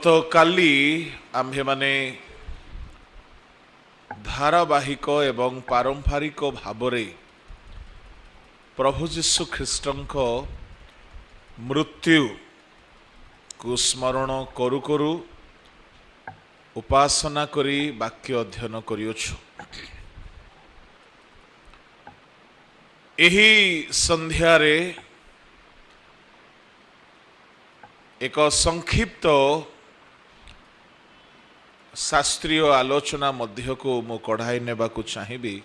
गतकाली आम्भे माने धारावाहिक एवं पारंपरिक भावरे प्रभु जीशु ख्रीष्टंक मृत्यु को स्मरण करू करू उपासना करी वाक्य अध्ययन करियोछु। एही संध्यारे एक संक्षिप्त शास्त्रीय आलोचना मध्य को मु कढ़ाई नेबाकु चाहिबी।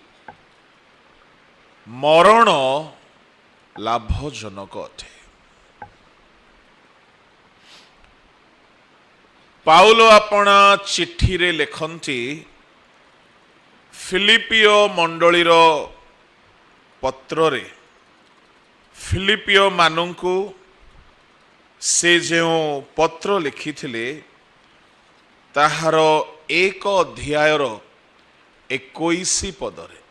मरण लाभजनक अटे। पाउल अपना चिट्ठी रे लेखन्ति फिलिपियो मंडलीर पत्र रे फिलिपियो मानंकु से जो पत्र लिखिथिले ताहार एक अध्यायर 21 पदरे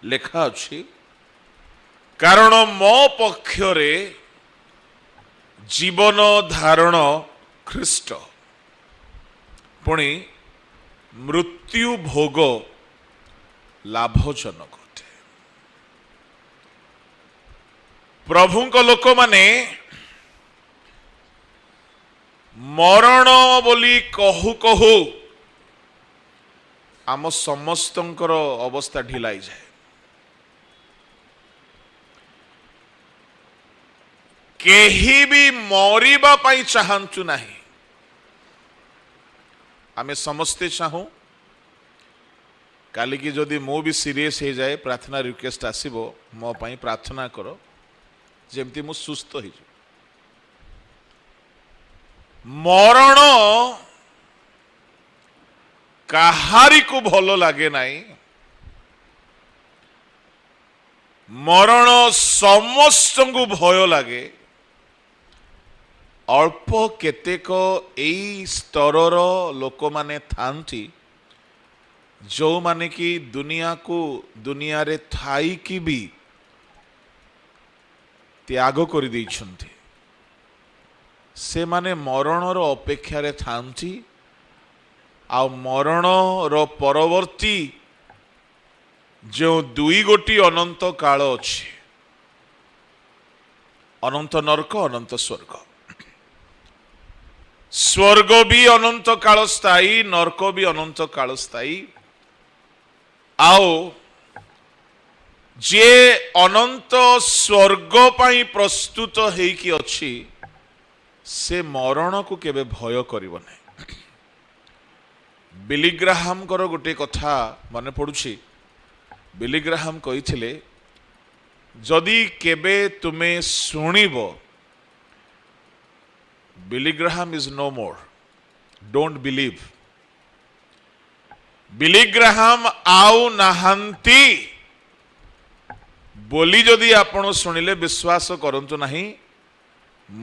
लेखा अछि, कारण मो पक्षरे जीवन धारण ख्रीष्ट पुणी मृत्यु भोग लाभजनक। प्रभुंक लोक माने मरण बोली कहू कहू आम समस्तंकर अवस्था ढिलाई जाए। केही भी मरिबा पाई चाहंचु नाही। आमे समस्ते चाहूं काली की जदि मो भी सीरियस हो जाए प्रार्थना रिक्वेस्ट आसीबो मो पाई प्रार्थना करो जेमती मु सुस्थ हो। मरण काहारी को भलो लागे नाई। मरण समस्त को भय लागे। अल्प केतेक एई स्तरर लोक माने थांती जो माने कि दुनिया को दुनिया रे थाई की भी त्याग कर देइछन्ति। से माने मरण रो अपेक्षा रे थांती आ मरण रो परवर्ती जो दुई गोटी अनंत काल अछि, अनंत नरक अनंत स्वर्ग। स्वर्ग भी अनंत काल स्थायी, नरक भी अनंत काल स्थायी। आओ जे अनंत स्वर्ग पाई प्रस्तुत हेकी अछि से मरण को केबे भय करिवो नै। बिली ग्राहाम करो गोटे कथा मने पडुछि। बिली ग्राहाम कहिथिले जदि केबे तुमे सुनिबो Billy Graham is no more, don't believe. Billy Graham आउ नाहंती बोली जदि आपण सुनिले विश्वास करंतु नहीं।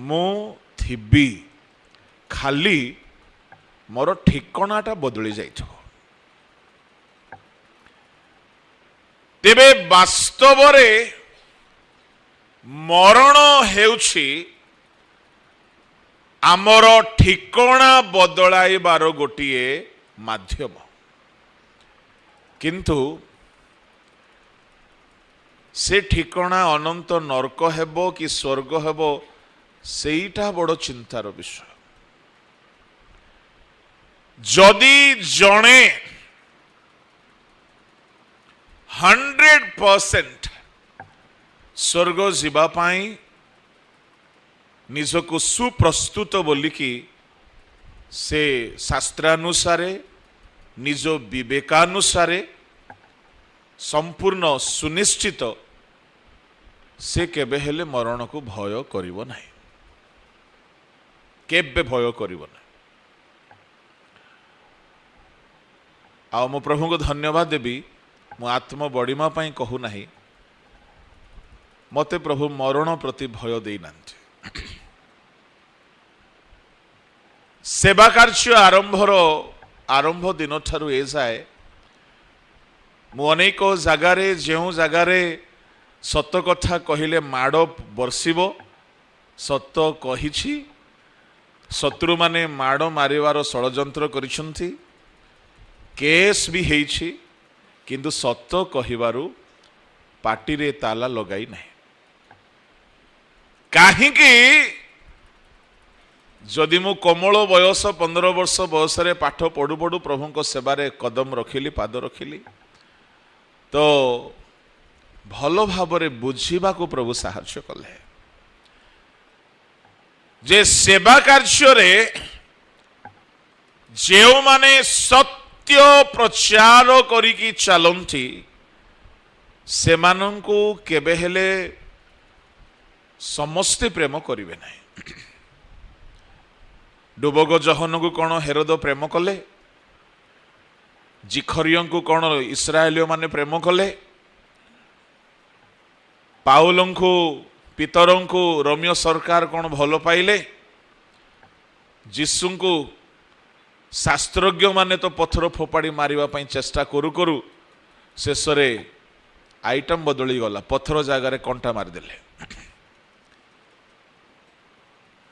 मु थिबी खाली मोर ठिकणाटा बदली जाइथो। तेबे वास्तव रे मरण हेउछि आमर ठिकणा बदलाइबार गोटिए माध्यम। किंतु से ठिकणा अनंत नरक हेबो कि स्वर्ग हेबो सेईटा बड़ चिंतार विषय। जदि जणे 100% स्वर्ग जीवा पाई निजको सुप्रस्तुत बोलिकी से शास्त्रानुसारे निज विवेकानुसारे संपूर्ण सुनिश्चित से केबे हेले मरण को भय करिवो नाही। केबे भय करिवो नाही। आ मो प्रभु को धन्यवाद देबी। मो आत्म बड़ीमा पाई कहू नाही। मते प्रभु मरण प्रति भय देई नांती। सेवा कार्य आरंभ दिन ठारू ए जाए मु अनेक जगारे जो जगारे सत कथा कहले माड़ बर्षिब सत कहिछि शत्रु माने माड़ मारिवार षड़यंत्र करिसंती केस भी हेइछि किंतु सत्य कहिबारु पार्टी रे ताला लगाई नहीं काहींकि जदि मु कोमल बयस 15 वर्ष बयस रे पाठ पढ़ु पढ़ु प्रभु को सेवारे कदम रखिली पाद रखिली तो भल भावरे बुझीबा को प्रभु साहाय्य कले जे सेवा कार्य रे जेउ माने सत्य प्रचार करिकी चलंती सेमानंकु केबे हेले समस्ते प्रेम करिवे नाही डुबग जहन को कौन हेरोद प्रेम कले जिखरियों को कौन इस्राएलियों माने प्रेम कले पाउलों को पितरों को रोमियो सरकार कौन भल पाइले जीसु को शास्त्रज्ञ माने तो पत्थर फोपाड़ी मारिबा पई चेष्टा करू करू शेष रे आइटम बदली गला पत्थर जगार कंटा मारिदेले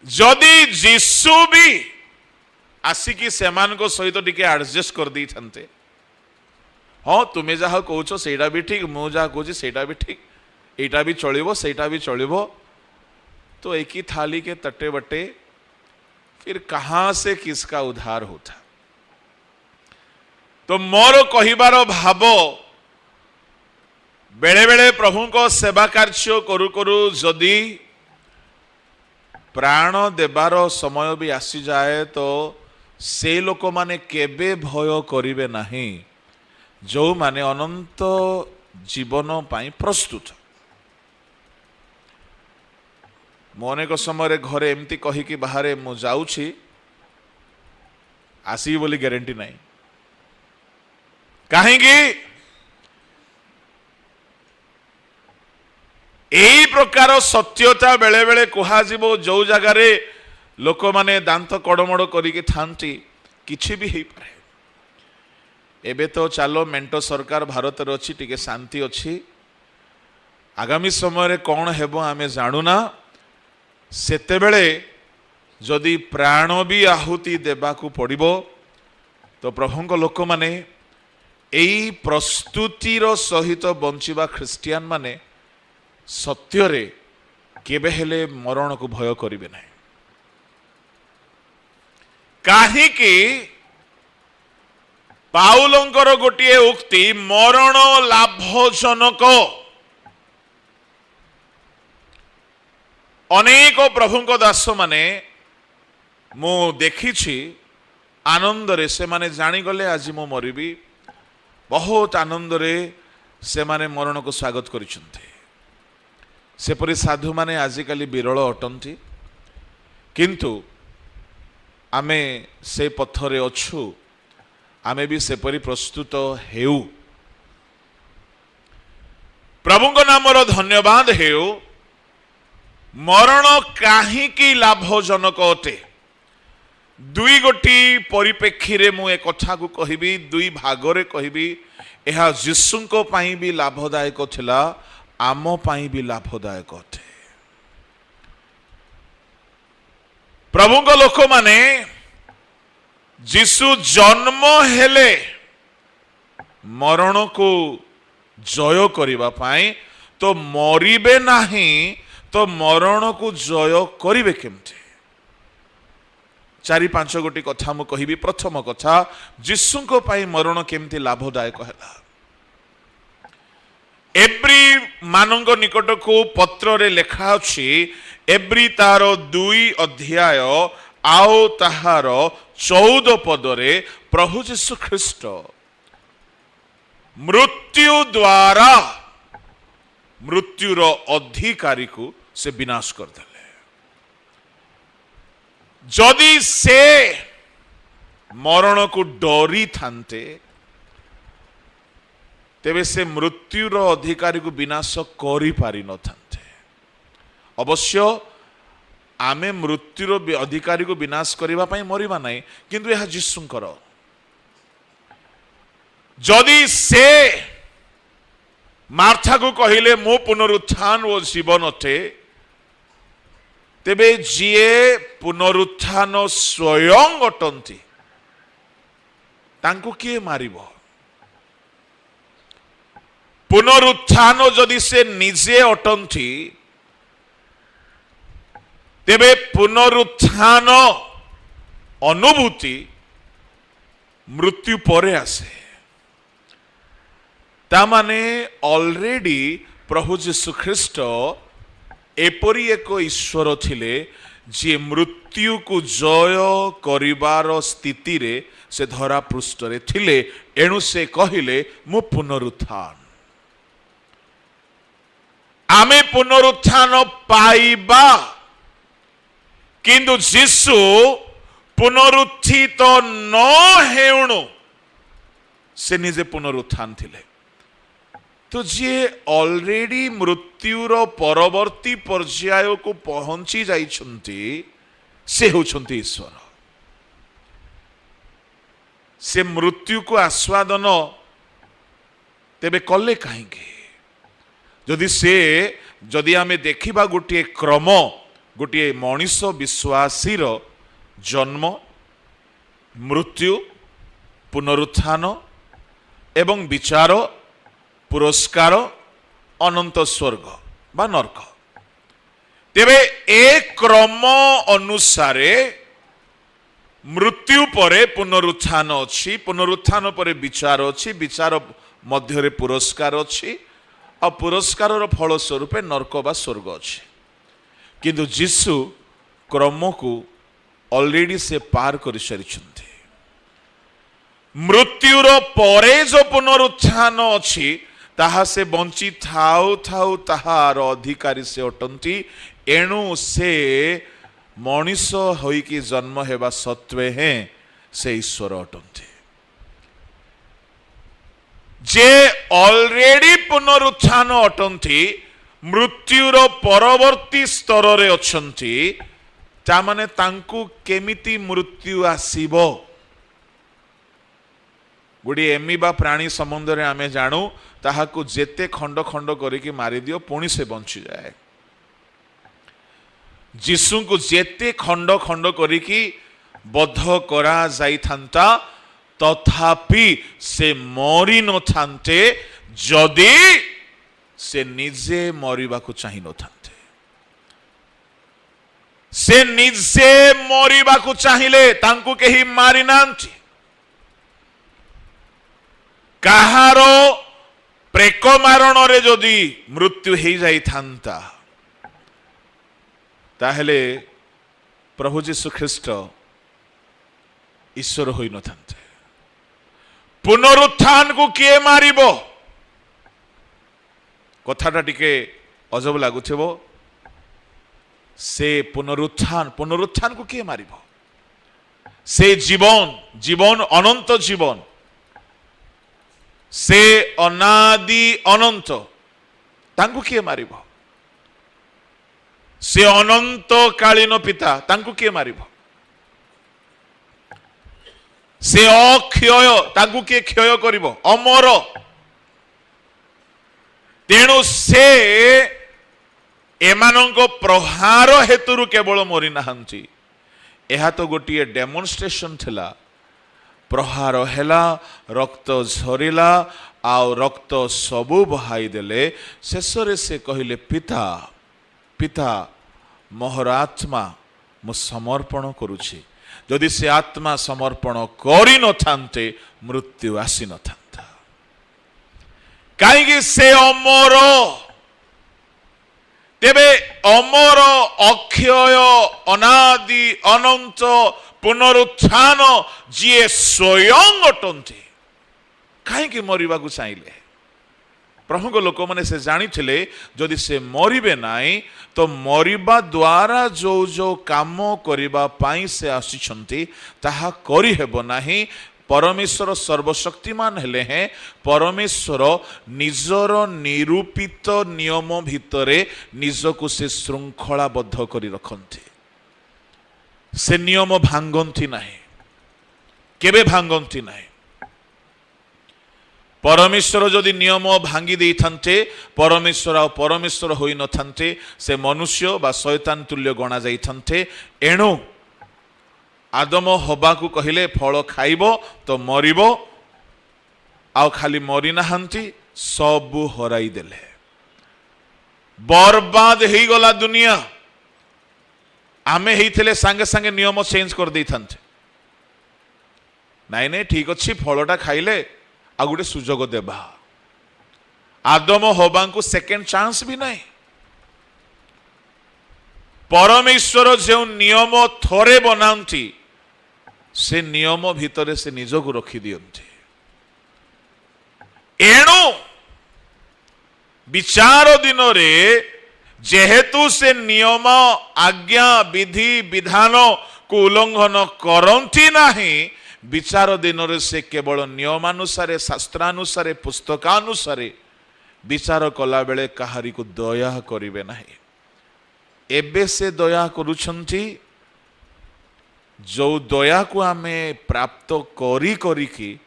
जदि जीसु भी आसिकी सेमान को सहित टिके एडजस्ट कर दी थांते हाँ तुम्हें जहा कहूच सेटा भी ठीक मु जहा कहूँ सेटा भी ठीक एटा भी चलिबो सेटा भी चलिबो तो एक ही थाली के तटे बटे फिर कहां से किसका उद्धार होता तो मोर कहिबार भाव बेले बेले प्रभु को सेवा कार्य करू करू जदि प्राण देवार समय भी आसी जाए तो से लोक माने केबे भय करिवे नाही जो माने अनंत जीवन पाई प्रस्तुत मु अनेक समय घरे एमती कही कि बाहर मु जाऊछि आसी बोली ग्यारंटी नहीं कहीं यही प्रकार सत्यता बेले बेले कहुब जो जगार लोक माने दांत कड़मड़ करिके थांती किछि भी हो पारे एबे तो चलो मेंटो सरकार भारत रे अछि टिके शांति अछि आगामी समय कौन हेबो आमे जानुना सेते बेले जदि प्राण भी आहुति देबाकू पड़िबो तो प्रभुଙ୍କ लोक माने एई प्रस्तुतिर सहित बंचिबा ख्रिस्टियान माने सत्य रे केबे हेले मरण को भय करिवे नाही काहे कि पाउलंकर गोटिए उक्ति मरण लाभजनक अनेक प्रभुଙ୍କ दास माने मु देखिछि आनंद रे से माने जानी गले आज मु मरिबी बहुत आनंद रे से माने मरण को स्वागत करिसंते सेपरी साधु माने आजिकाली विरल अटंती किंतु आमे से पथरे अछु आमे भी सेपरी प्रस्तुत हेउ प्रभुଙ୍କ नामर धन्यवाद हेउ मरण काहीकि लाभजनक अटे दुई गोटी परिप्रेक्षी रे मु एक कथा को कहिबी दुई भागरे कहिबी एहा जीसुଙ୍କ ପାଇଁ भी लाभदायक थिला आम ପାଇଁ भी लाभदायक अटे प्रभुଙ୍କ लोक माने जीसु जन्म हेले मरण को जय करिबा ପାଇଁ तो मरिबे नाही तो मरण को जय करिबे केमते चारि पांच गोटी कथा मु कहिबी प्रथम कथा जीसुଙ୍କ ପାଇଁ मरण केमती लाभदायक हैला एब्री मानंग निकट को पत्र रे लेखा अछि एब्री तार 2 अध्याय आओ ताहार 14 पदरे प्रभु जीसु ख्रीष्ट मृत्यु द्वारा मृत्युर अधिकारी को से विनाश कर देले जदि से मरण को डरी थांते तेबे से मृत्युर अधिकारी को विनाश करि पारि न थांते अवश्य आमे मृत्युर अधिकारी को विनाश करबा पई मरिबा नाही किंतु यह जीसुंकर जदि से मार्था को कहिले मो पुनरुत्थान ओ जीवन अटे ତେବେ ଯିଏ ପୁନରୁତ୍ଥାନ ସ୍ୱୟଂ ଅଟନ୍ତି ତାଙ୍କୁ କିଏ ମାରିବ? ପୁନରୁତ୍ଥାନ ଯଦି ସେ ନିଜେ ଅଟନ୍ତି ତେବେ ପୁନରୁତ୍ଥାନ ଅନୁଭୂତି ମୃତ୍ୟୁ ପରେ ଆସେ। ତାମାନେ ଅଲରେଡି ପ୍ରଭୁ ଯୀଶୁଖ୍ରୀଷ୍ଟ ଏପରି ଏକ ଈଶ୍ୱର ଥିଲେ ଯିଏ ମୃତ୍ୟୁକୁ ଜୟ କରିବାର ସ୍ଥିତିରେ ସେ ଧରା ପୃଷ୍ଠରେ ଥିଲେ। ଏଣୁ ସେ କହିଲେ ମୁଁ ପୁନରୁତ୍ଥାନ। ଆମେ ପୁନରୁତ୍ଥାନ ପାଇବା, କିନ୍ତୁ ଯୀଶୁ ପୁନରୁତ୍ଥିତ ନ ହେଉଣୁ ସେ ନିଜେ ପୁନରୁତ୍ଥାନ ଥିଲେ। ତ ଯିଏ ଅଲରେଡି ମୃତ୍ୟୁର ପରବର୍ତ୍ତୀ ପର୍ଯ୍ୟାୟକୁ ପହଞ୍ଚି ଯାଇଛନ୍ତି ସେ ହେଉଛନ୍ତି ଈଶ୍ୱର। ସେ ମୃତ୍ୟୁକୁ ଆସ୍ୱାଦନ ତେବେ କଲେ କାହିଁକି? ଯଦି ଆମେ ଦେଖିବା ଗୋଟିଏ କ୍ରମ, ଗୋଟିଏ ମଣିଷ ବିଶ୍ୱାସୀର ଜନ୍ମ, ମୃତ୍ୟୁ, ପୁନରୁତ୍ଥାନ ଏବଂ ବିଚାର, ପୁରସ୍କାର, ଅନନ୍ତ ସ୍ୱର୍ଗ ବା ନର୍କ, ତେବେ ଏ କ୍ରମ ଅନୁସାରେ ମୃତ୍ୟୁ ପରେ ପୁନରୁତ୍ଥାନ ଅଛି, ପୁନରୁତ୍ଥାନ ପରେ ବିଚାର ଅଛି, ବିଚାର ମଧ୍ୟରେ ପୁରସ୍କାର ଅଛି, ଆଉ ପୁରସ୍କାରର ଫଳ ସ୍ୱରୂପ ନର୍କ ବା ସ୍ୱର୍ଗ ଅଛି। କିନ୍ତୁ ଯୀଶୁ କ୍ରମକୁ ଅଲରେଡି ସେ ପାର କରିସାରିଛନ୍ତି। ମୃତ୍ୟୁର ପରେ ଯେଉଁ ପୁନରୁତ୍ଥାନ ଅଛି ତାହା ସେ ବଞ୍ଚି ଥାଉ ଥାଉ ତାହାର ଅଧିକାରୀ ସେ ଅଟନ୍ତି। ଏଣୁ ସେ ମଣିଷ ହୋଇକି ଜନ୍ମ ହେବା ସତ୍ତ୍ୱେ ହେଁ ସେ ଈଶ୍ୱର ଅଟନ୍ତି। ଯେ ଅଲରେଡି ପୁନରୁତ୍ଥାନ ଅଟନ୍ତି, ମୃତ୍ୟୁର ପରବର୍ତ୍ତୀ ସ୍ତରରେ ଅଛନ୍ତି, ତାମାନେ ତାଙ୍କୁ କେମିତି ମୃତ୍ୟୁ ଆସିବ? ଗୋଟିଏ ଏମି ବା ପ୍ରାଣୀ ସମ୍ବନ୍ଧରେ ଆମେ ଜାଣୁ, ତାହାକୁ ଯେତେ ଖଣ୍ଡ ଖଣ୍ଡ କରିକି ମାରିଦିଅ ପୁଣି ସେ ବଞ୍ଚିଯାଏ। ଯୀଶୁଙ୍କୁ ଯେତେ ଖଣ୍ଡ ଖଣ୍ଡ କରିକି ବଧ କରାଯାଇଥାନ୍ତା ତଥାପି ସେ ମରି ନଥାନ୍ତେ ଯଦି ସେ ନିଜେ ମରିବାକୁ ଚାହିଁ ନଥାନ୍ତେ। ସେ ନିଜେ ମରିବାକୁ ଚାହିଁଲେ ତାଙ୍କୁ କେହି ମାରି ନାହାନ୍ତି। କାହାର ପ୍ରେକ ମାରଣରେ ଯଦି ମୃତ୍ୟୁ ହେଇଯାଇଥାନ୍ତା ତାହେଲେ ପ୍ରଭୁ ଯୀଶୁ ଖ୍ରୀଷ୍ଟ ଈଶ୍ୱର ହୋଇନଥାନ୍ତେ। ପୁନରୁତ୍ଥାନକୁ କିଏ ମାରିବ? କଥାଟା ଟିକେ ଅଜବ ଲାଗୁଥିବ। ସେ ପୁନରୁତ୍ଥାନକୁ କିଏ ମାରିବ? ସେ ଜୀବନ ଅନନ୍ତ ଜୀବନ, ସେ ଅନାଦି ଅନନ୍ତ, ତାଙ୍କୁ କିଏ ମାରିବ? ସେ ଅନନ୍ତକାଳୀନ ପିତା, ତାଙ୍କୁ କିଏ ମାରିବ? ସେ ଅକ୍ଷୟ, ତାଙ୍କୁ କିଏ କ୍ଷୟ କରିବ? ଅମର। ତେଣୁ ସେ ଏମାନଙ୍କ ପ୍ରହାର ହେତୁରୁ କେବଳ ମରି ନାହାନ୍ତି। ଏହା ତ ଗୋଟିଏ ଡେମନଷ୍ଟ୍ରେସନ ଥିଲା। ପ୍ରହାର ହେଲା, ରକ୍ତ ଝରିଲା, ଆଉ ରକ୍ତ ସବୁ ବହାଇ ଦେଲେ। ଶେଷରେ ସେ କହିଲେ, ପିତା ପିତା ମୋହର ଆତ୍ମା ମୁଁ ସମର୍ପଣ କରୁଛି। ଯଦି ସେ ଆତ୍ମା ସମର୍ପଣ କରିନଥାନ୍ତେ ମୃତ୍ୟୁ ଆସିନଥାନ୍ତା। କାହିଁକି? ସେ ଅମର। ତେବେ ଅମର, ଅକ୍ଷୟ, ଅନାଦି ଅନନ୍ତ, ପୁନରୁତ୍ଥାନ ଯିଏ ସ୍ୱୟଂ ଅଟନ୍ତି, କାହିଁକି ମରିବାକୁ ଚାହିଁଲେ? ପ୍ରଭୁଙ୍କ ଲୋକମାନେ ସେ ଜାଣିଥିଲେ ଯଦି ସେ ମରିବେ ନାହିଁ ତ ମରିବା ଦ୍ୱାରା ଯୋଉ କାମ କରିବା ପାଇଁ ସେ ଆସିଛନ୍ତି ତାହା କରିହେବ ନାହିଁ। ପରମେଶ୍ୱର ସର୍ବଶକ୍ତିମାନ ହେଲେ ହେଁ ପରମେଶ୍ୱର ନିଜର ନିରୂପିତ ନିୟମ ଭିତରେ ନିଜକୁ ସେ ଶୃଙ୍ଖଳାବଦ୍ଧ କରି ରଖନ୍ତି। ସେ ନିୟମ ଭାଙ୍ଗନ୍ତି ନାହିଁ, କେବେ ଭାଙ୍ଗନ୍ତି ନାହିଁ। परमेश्वर जदि नियम भांगी दे थांते परमेश्वर आ परमेश्वर होई न थांते से मनुष्य बा शैतान तुल्य गणा जाई थांते। एणु आदम हवा को कहिले फल खाइबो तो मरिबो आ खाली मरी नाहांती सबु हराई देले बर्बाद हेई गला दुनिया। आमे हेइथिले संगे संगे नियम चेंज कर दे थांते नाइ नाइ ठीक अछि फलटा खाइले आ गोटे सुजोग देबा। आदम हवा को सेकेंड चांस भी नहीं। परमेश्वर जो नियम थोरे बनाती से नियम भितर से निजक रखी दियंती। एणु विचार दिन रे जेहेतु से नियम आज्ञा विधि विधान को उल्लंघन करती नहीं विचार दिन रे से केवल नियमानुसारे शास्त्रानुसारे पुस्तकानुसारे विचार कला बेले कहारी को दया करिवे नहीं। एबे से दया करुछंती जो दया को आमे प्राप्त करी करी की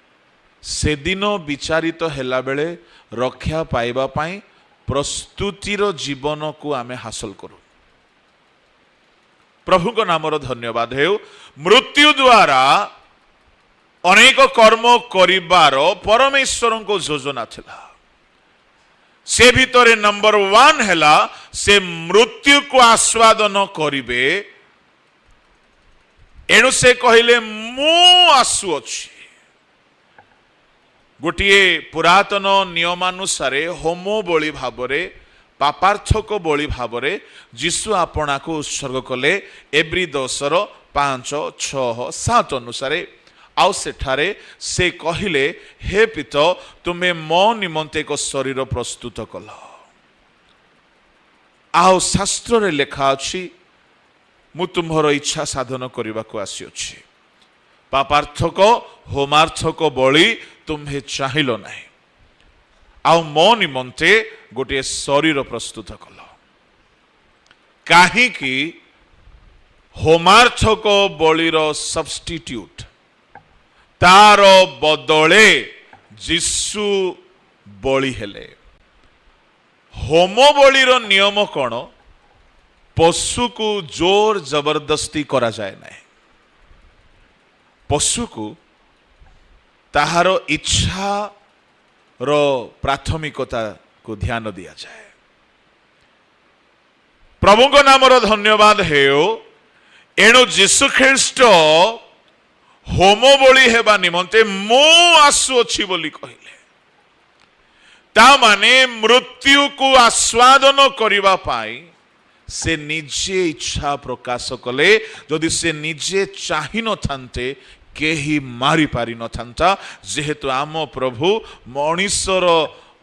से दिन विचारित हेला बेले रक्षा पाइबा पाई प्रस्तुतिर जीवन को आमे हासिल करू। प्रभु को नामर धन्यवाद हेउ। मृत्यु द्वारा अनेक कर्म करिबार परमेश्वर को योजना थिला। से भितरे नंबर 1 हैला से मृत्यु को आस्वादन करिवे। एणु से कहिले मु आसुअछि। गोटिए पुरातन नियमानुसारे होमो बलि भावरे पापार्थक बलि भावरे जीशु आपना को उत्सर्ग कले एब्री 10:5-6-7 अनुसारे। आउ सेठारे से कहिले हे पित तुमे मो निमंते को शरीर प्रस्तुत कल। आउ शास्त्र रे लेखा अछि मु तुम्हर इच्छा साधन करने को आसी। पापार्थक होमार्थक बलि तुम्हें चाहिल नहीं आउ मो निमंते गोटे शरीर प्रस्तुत कल। काहीकि होमार्थक बलिर सब्स्टिट्यूट तार बदले जीशु बलि हेले। होम बलिर नियम कौन पशु को जोर जबरदस्ती करा जाए नहीं। पशु को ताहार इच्छा रो प्राथमिकता को ध्यान दिया जाए। प्रभु को नाम रो धन्यवाद हेओ। एणु जीशु ख्रीष्ट होम बलि हेबा निमंते मु आसुअछि बोली कहिले। ता माने मृत्यु को आस्वादन करिबा पाई से निजे इच्छा प्रकाश कले। जदि से निजे चाहि न थांते केही मारी पारि न थांता। जेहेतु आम प्रभु मनुष्यर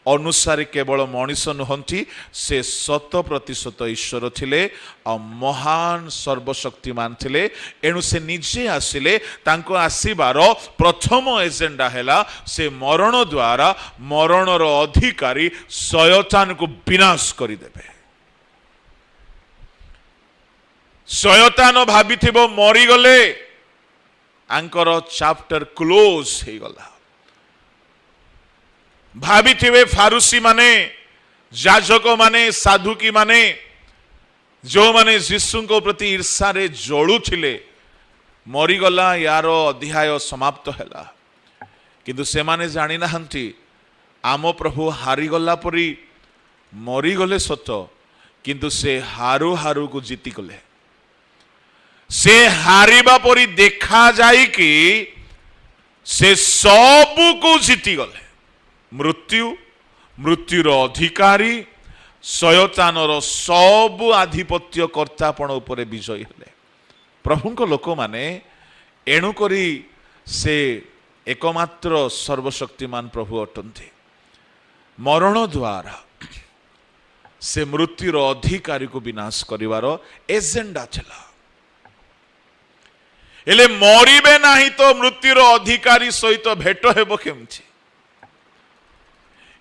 अनुसार केवल मनुष्य नुहंती से 100% ईश्वर थिले आ महान सर्वशक्तिमान थिले। एणु से निजे आसिले। तांको आसीबार प्रथम एजेंडा हैला से मरण द्वारा मरणर अधिकारी शयतान को विनाश करिदेबे। शयतान भाबिथिबो मरीगले आंकर चैप्टर क्लोज हे गला। भाबिथिबे फारुसी माने जाजक माने साधुकी माने जो माने यीशु को प्रति ईर्षा रे जळु थिले मरीगला यार अध्याय समाप्त हैला। किंतु से माने जानि नाहंती आम प्रभु हारीगला परी मरीगले सत किंतु से हारू हारू को जीति गले। से हारिबा परी देखा जाए कि से सबु को जीति गले। मृत्यु मृत्युर अधिकारी शयतानर सबु आधिपत्य कर्तापण उपरे विजयी हेले। प्रभुंक लोक माने एणु करी से एकमात्र सर्वशक्तिमान प्रभु अटंती। मरण द्वारा से मृत्युर अधिकारी को विनाश करिवार एजेंडा थिला। एले मरिबे नाही तो मृत्युर अधिकारी सहित भेट हेबो केमथि।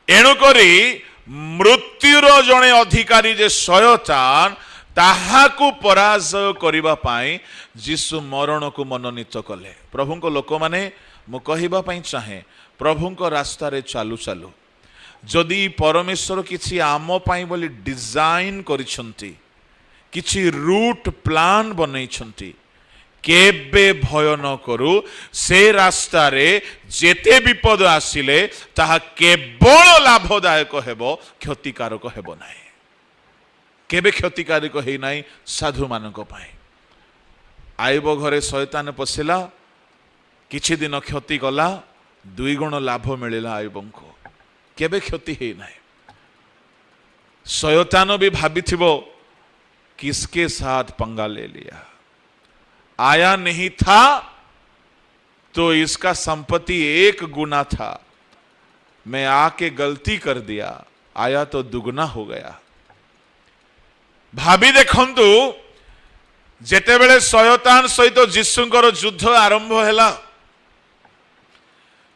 एणु करी मृत्युर जणे अधिकारी जे शयतान ତାହାକୁ ପରାଜୟ କରିବା ପାଇଁ ଯୀଶୁ ମରଣକୁ ମନୋନୀତ କଲେ। ପ୍ରଭୁଙ୍କ ଲୋକମାନେ, ମୁଁ କହିବା ପାଇଁ ଚାହେଁ, ପ୍ରଭୁଙ୍କ ରାସ୍ତାରେ ଚାଲୁ ଚାଲୁ ଯଦି ପରମେଶ୍ୱର କିଛି ଆମ ପାଇଁ ବୋଲି ଡିଜାଇନ କରିଛନ୍ତି, କିଛି ରୁଟ୍ ପ୍ଲାନ୍ ବନେଇଛନ୍ତି, କେବେ ଭୟ ନ କରୁ। ସେ ରାସ୍ତାରେ ଯେତେ ବିପଦ ଆସିଲେ ତାହା କେବଳ ଲାଭଦାୟକ ହେବ, କ୍ଷତିକାରକ ହେବ ନାହିଁ। କେବେ କ୍ଷତିକାରକ ହେଇନାହିଁ ସାଧୁମାନଙ୍କ ପାଇଁ। ଆଇବ ଘରେ ଶୟତାନ ପଶିଲା, କିଛି ଦିନ କ୍ଷତି କଲା, 2 ଗୁଣ ଲାଭ ମିଳିଲା ଆଇବଙ୍କୁ। କେବେ କ୍ଷତି ହେଇନାହିଁ। ଶୟତାନ ବି ଭାବିଥିବ किसके साथ पंगा ले लिया, आया नहीं था तो इसका संपत्ति 1 गुना था, मैं आके गलती कर दिया, आया तो दुगना हो गया। भाभी देखंतु जेतेबेले शयतान सहित जीशुंकर युद्ध आरंभ हैला,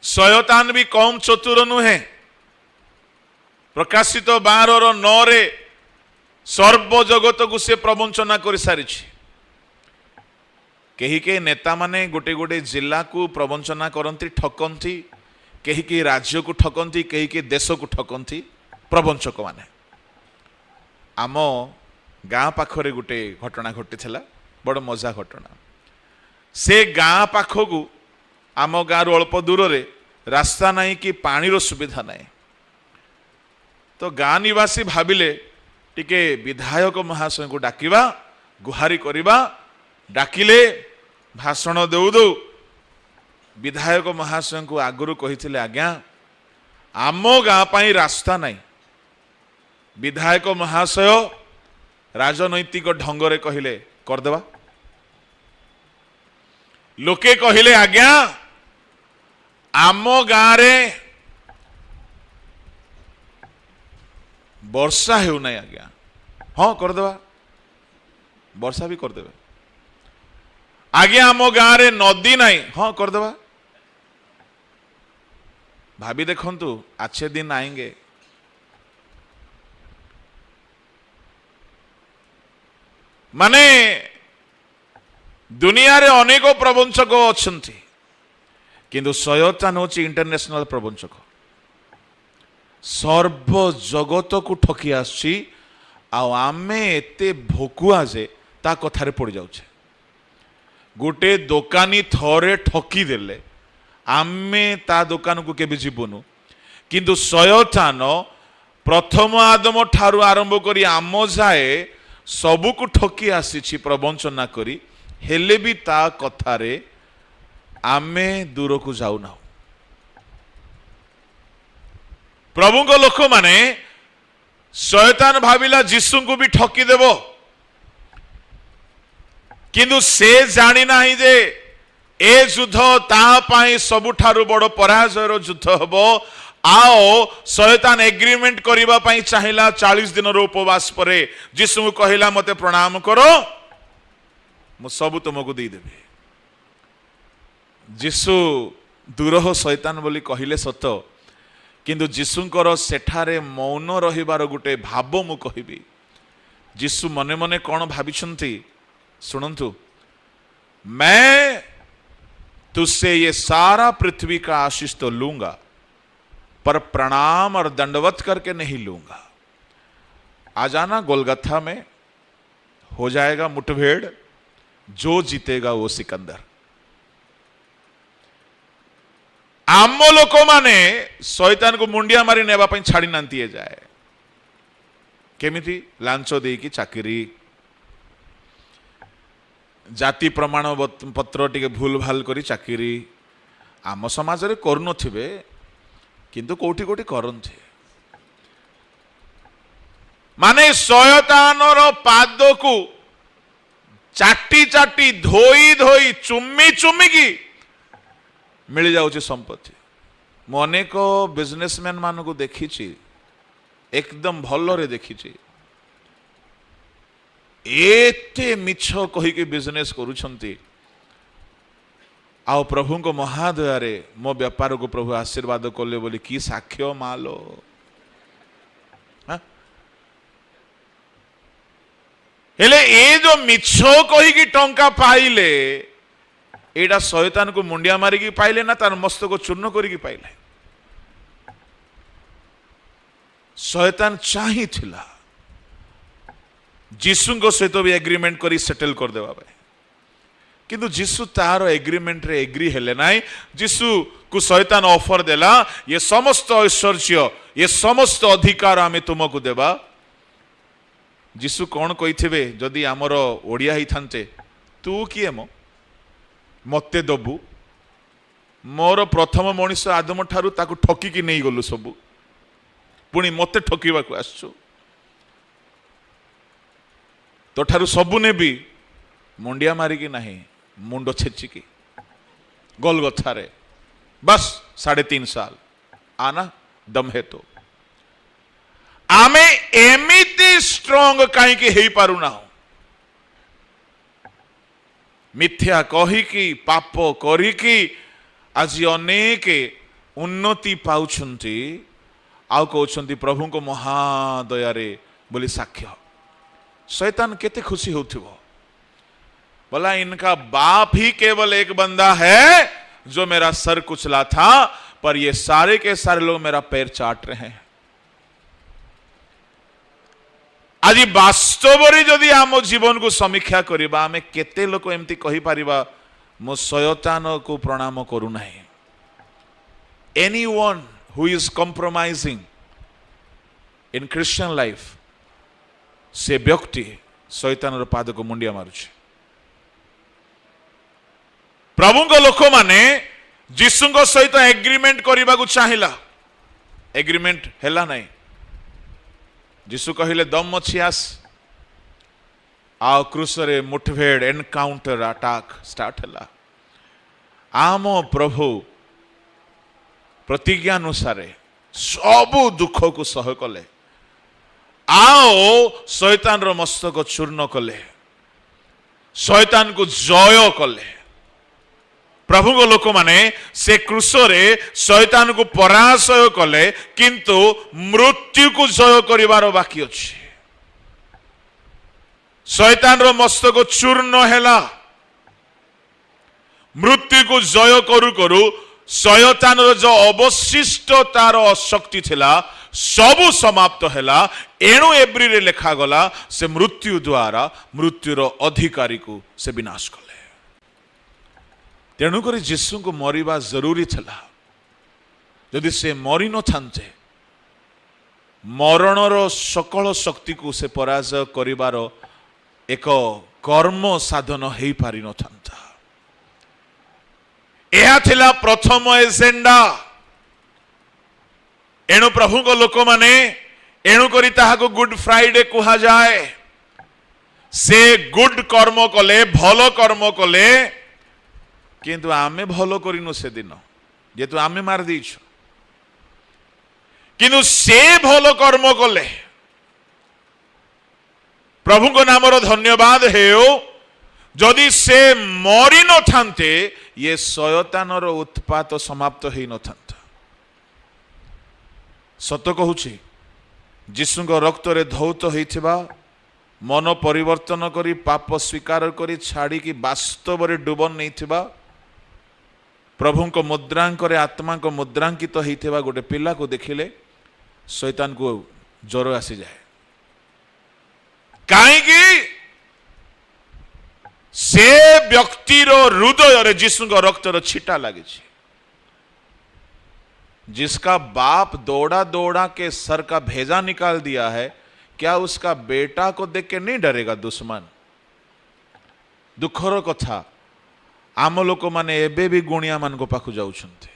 शयतान भी कम चतुर नुहे। प्रकाशित 12:9 रे सर्व जगत को से प्रवंचना कर सारी। कहीं के नेता माने गोटे गोटे जिला को प्रवंचना करती, ठकती, कहीं के राज्य को ठकती, कहीं के देश को ठकती प्रवंचक माने। आम गाँ पाखरे गोटे घटना घटी थिला, बड़ मजा घटना। से गाँ पाखकू आम गाँव अल्प दूर रे रास्ता नहीं कि पानीर सुविधा नहीं, तो गाँ निवासी भाविले टिके विधायक महाशय को डाकिबा, गुहारी करिबा। डाकिले भाषण देउ देउ विधायक महाशय को आगुरु कहिथिले, आज्ञा आम गाँ पाई रास्ता नहीं। विधायक महाशय राजनैतिक ढंगरे कहिले करदेवा। लोके कहिले, आज्ञा आम गाँ रे वर्षा हेउ नहीं, आज्ञा हाँ करदेवा, वर्षा भी करदेवे। आज्ञा आम गाँ रे नदी नहीं, हाँ करदेवा। भाभी देखंतु अच्छे दिन आएंगे, माने दुनिया रे अनेक प्रवंचक अच्छी, किंतु शयतान होची इंटरनेशनल प्रवंचक। सर्व जगत को ठकी आसी, आमे एते भोकुआ जे ता कथारे पड़ जाउछे। गोटे दोकानी थरे ठकी देले आमे ता दुकान को केबे जीवनु, किंतु शयतान प्रथम आदम ठारू आरंभ करी आम जाए सबको ठकी आसी प्रवंचना करी, हेले भी ता कथारे आमे दूर को जाऊना। प्रभु को लोक माने शयतान भाविला जीशु को भी ठकी देव, किंतु से जानी नाही जे ए युद्ध तापाई सबुठारु बड़ पराजयर युद्ध हबो। आओ शयतान एग्रीमेंट करिबा पाई चाहिला 40 दिन रो उपवास परे जीशु को कहिला, मते प्रणाम करो मु सब तुमको दे देबे। जीशु दूरह शयतान बोली कहिले सत, किंतु जीशुंकर सेठारे मौन रहिबार गोटे भाव मु कहिबी। जीशु मने मने कौन भाविछंती सुनंतु, मैं तुझसे ये सारा पृथ्वी का आशीष तो लूंगा, पर प्रणाम और दंडवत करके नहीं लूंगा। आ जाना गोलगत्था में हो जाएगा मुठभेड़, जो जीतेगा वो सिकंदर। आम लोक माने शयतान को मुंडिया मारी नेबा पई छाड़ी नांती जाए। केमिति लांच देकी चाकरी, जाति प्रमाण पत्र टिके भूल भाल करी चाकरी आम समाज रे करू नथिबे, किंतु कोठी कोठी करंथे। माने शयतानर पाद को चाटी चाटी धोई धोई चुम्मी चुम्मी की मिल जाउची संपत्ति। मु अनेक बिजनेसमैन मान को देखी, एकदम भल देखी, एते मिछ कहीकि बिजनेस करुछंती। आओ प्रभु को महादयारे मो व्यापार को प्रभु आशीर्वाद कले बोली कि साक्ष्य मालो। हेले ए जो मिछ कहीकि टंका पाइले एटा शैतान को मुंडिया मारिकी पाइले ना तार मस्तक को चूर्ण करिकी पाइले। शैतान चाही थिला जीसु को सहित भी एग्रीमेंट करी सेटल कर देवा भाई, किंतु जीसु तार एग्रीमेंट रे एग्री हेले नाई। जीसु को शैतान ऑफर देला ये समस्त ऐश्वर्य ये समस्त अधिकार आमे तुमको देबा। जीसु कौन कही जदि आमर ओडिया ही थांते तू किए मो मते दबु, मोर प्रथम मनीष आदम ठारू ताकू ठकिकी नहीं गलु सबु, पुणी मते ठकिबा को आसछु, तो ठारू सबु नेबी मुंडिया मारिकी नहीं मुंड छेचिकी गोलगथारे बस 3.5 साल आना दम है। तो आमे एमिति स्ट्रॉन्ग कहीं हे पारु ना, मिथ्या कहीकि पाप करिकी आज अनेक उन्नति पाउछंती आउ कहउछंती प्रभु को महादयारे बोली साक्ष्य। शैतान केते खुशी होथिबो, बोला इनका बाप ही केवल एक बंदा है जो मेरा सर कुचला था, पर ये सारे के सारे लोग मेरा पैर चाट रहे हैं। आज वास्तव जदि आम जीवन को समीक्षा करिबा आमे केते लोक एमती कहि परिबा मो शैतान को प्रणाम करू नाही। Anyone who is compromising in Christian life से व्यक्ति शैतान रो पाद को मुंडिया मारुछि। प्रभु को लोक माने जीसु को सहित एग्रीमेंट करने को चाहिला, एग्रीमेंट हैला नहीं। जीसु कहले दम अच्छी आस आ क्रूसरे मुठभेड़ एनकाउंटर अटैक स्टार्ट हैला। आम प्रभु प्रतिज्ञा अनुसार सबु दुख को सह कले, आओ शैतान रो मस्तक चूर्ण कले, शैतान को जय कले। प्रभु को लोक माने से क्रूसरे शैतान को पराजय कले, किंतु मृत्यु को जय करिवार बाकी अछि। शैतान रो मस्तक चूर्ण हैला, मृत्यु को जय करू करू शैतान रो जो अवशिष्ट तार शक्ति थिला सबु समाप्त हैला। एणु एब्री रे लेखा गला से मृत्यु द्वारा मृत्युर अधिकारी को से विनाश कले। तेणुक जीसु को मरिबा जरूरी थिला। यदि से मरी न थांते मरणर सकल शक्ति को से पराजय करिवार एक कर्म साधन हो पारि न थांता। यह थिला प्रथम एजेंडा। एणु प्रभु को लोक माने एणु करी ताहाको गुड फ्राइडे कहा जाए। से गुड कर्म कले, भलो कर्म कले, किंतु आमे भलो करिनु से दिन जेतु आमे मार दीछु, किंतु से भलो कर्म कले। प्रभु को नामर धन्यवाद हेओ। जदि से मरी न थांते ये शयतानर उत्पात समाप्त हेई न थांता। सत कहूछि जीसु को रक्त रे धौत होइथिबा मन परिवर्तन करी पाप स्वीकार करी छाड़ी की वास्तव रे डुबन नैथिबा प्रभु को मुद्रांक रे आत्मा को मुद्रांकित होइथिबा गोटे पिला को देखिले शैतान को ज्वर आसी जाए। काहेकि से व्यक्तिर हृदय रे जीसु को रक्त रो छिटा लगी। जिसका बाप दौड़ा दौड़ा के सर का भेजा निकाल दिया है, क्या उसका बेटा को देख के नहीं डरेगा दुश्मन? दुखर कथा आम लोक माने एबे भी गुणिया मान को पाखु जाउछन्ते।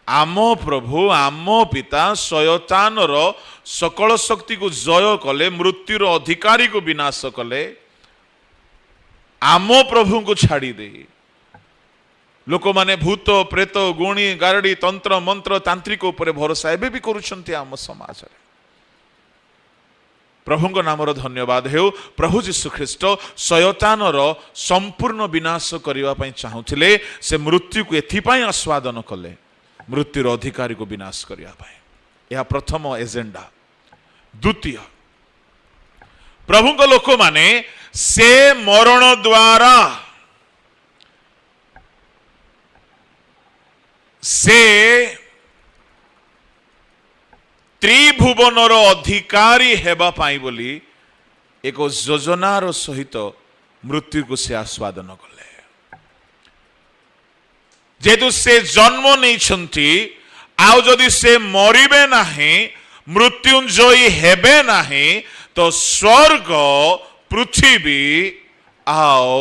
आम प्रभु आम पिता शयतान रो सकल शक्ति को जय कले, मृत्युर अधिकारी को विनाश कले। आम प्रभु को छाड़ी दे लोक माने भूत प्रेत गुणी गारडी तंत्र मंत्र तांत्रिक उपरे भरोसा एबे भी करुछन्ते आम समाज रे। प्रभु को नामर धन्यवाद हेउ। प्रभु जीशु ख्रीष्ट शयतानर संपूर्ण विनाश करिवा पई चाहुथिले। से मृत्यु को एथिपाई आस्वादन कले, मृत्युर अधिकारी को विनाश करिवा पई। यह प्रथम एजेंडा। द्वितीय प्रभु को लोक माने से मरण द्वारा से त्रिभुवनर अधिकारी हेबा पाई बोली एक योजनार सहित मृत्यु को से आस्वादन कले जेतु से जन्म नहीं आउ जदि से मरिबे नहीं मृत्युंजयी हेबे नहीं तो स्वर्ग पृथ्वी आओ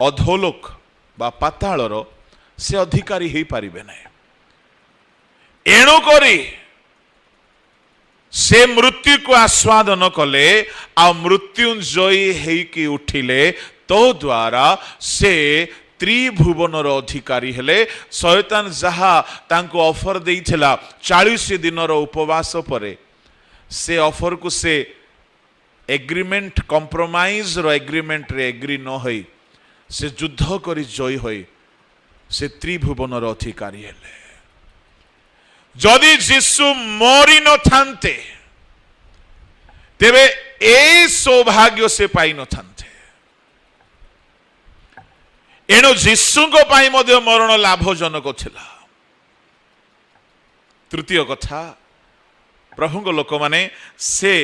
अधोलोक बा पातालर से अधिकारी ही पारिबे नहीं एणु करी से मृत्यु को आस्वादन कले आ मृत्युंजयी हेकी उठिले तो द्वारा से त्रिभुवनर अधिकारी हेले शैतान जहा तांको ऑफर देइथिला 40 दिनर उपवास परे से ऑफर को से एग्रीमेंट कंप्रोमाइज रो एग्रीमेंट रे एग्री न होई से युद्ध करी जय होई से त्रिभुवनर अधिकारी हेले जदि जीशु मरी न थांते तेबे ए सौभाग्य से पाई न थांते एणु जीशु को पाई मध्य मरण लाभजनक थिला। तृतीय कथा प्रभु को लोक माने से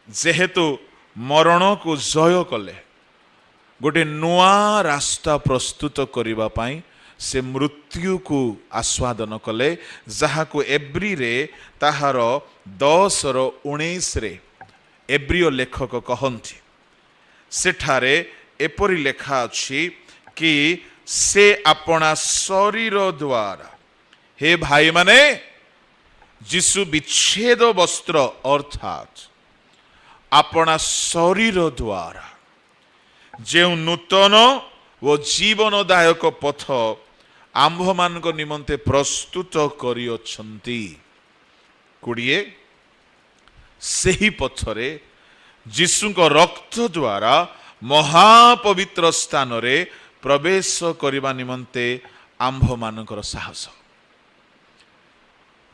जेहेतु मरण को जय कले गोटे नुआ रास्ता प्रस्तुत करबा पाई से मृत्यु को आस्वादन कले जहा को एब्री रे ताहार 10:19 रे एब्रियो लेखक कहंती सेठारे एपरि लेखा अछि कि से अपना शरीर द्वारा हे भाई माने जीशु विच्छेद वस्त्र अर्थात अपना शरीर द्वारा जे नूतन वो जीवनदायक पथ आंभ मान निमंते प्रस्तुत करियछंती कुड़िए सही पथरे जीशु को रक्त द्वारा महापवित्र स्थान रे प्रवेश करबा निमंते आंभ मानकर साहस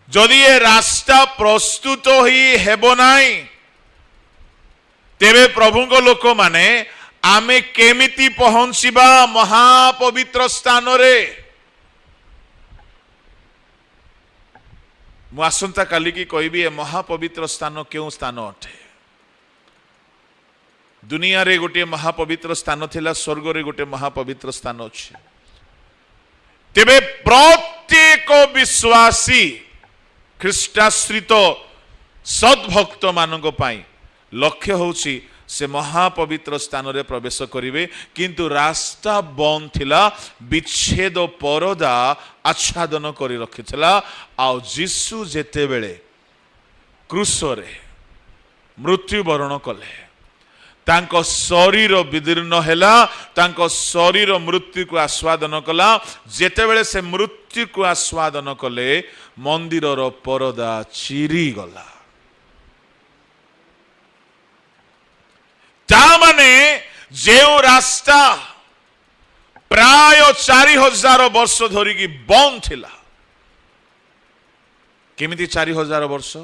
जदि ये रास्ता प्रस्तुत ही हेबो नाई तेबे प्रभु को लोक माने आमे केमिति पहुंचीबा महापवित्र स्थान रे मु आसंता काली की कहबी ए महापवित्र स्थान क्यों स्थान अटे दुनिया रे गोटे महापवित्र स्थान थिला स्वर्ग रे गोटे महापवित्र स्थान अछि तेबे प्रत्येक विश्वासी ख्रीष्टाश्रित सद्भक्त मानक पाई लक्ष्य होछि से महापवित्र स्थान रे प्रवेश करिवे किंतु रास्ता बंद थिला विच्छेद परदा आच्छादन करी रखिथिला आ जीशु जेते बेले क्रूस रे मृत्युवरण कले तांको शरीर विदीर्ण हेला तांको शरीर मृत्यु को आस्वादन कला जेते बेले से मृत्यु को आस्वादन कले मंदिरर परदा चिरी गला तामाने जेउ रास्ता प्राय 4000 वर्ष धरिकी बंद थिला केमिति 4000 वर्ष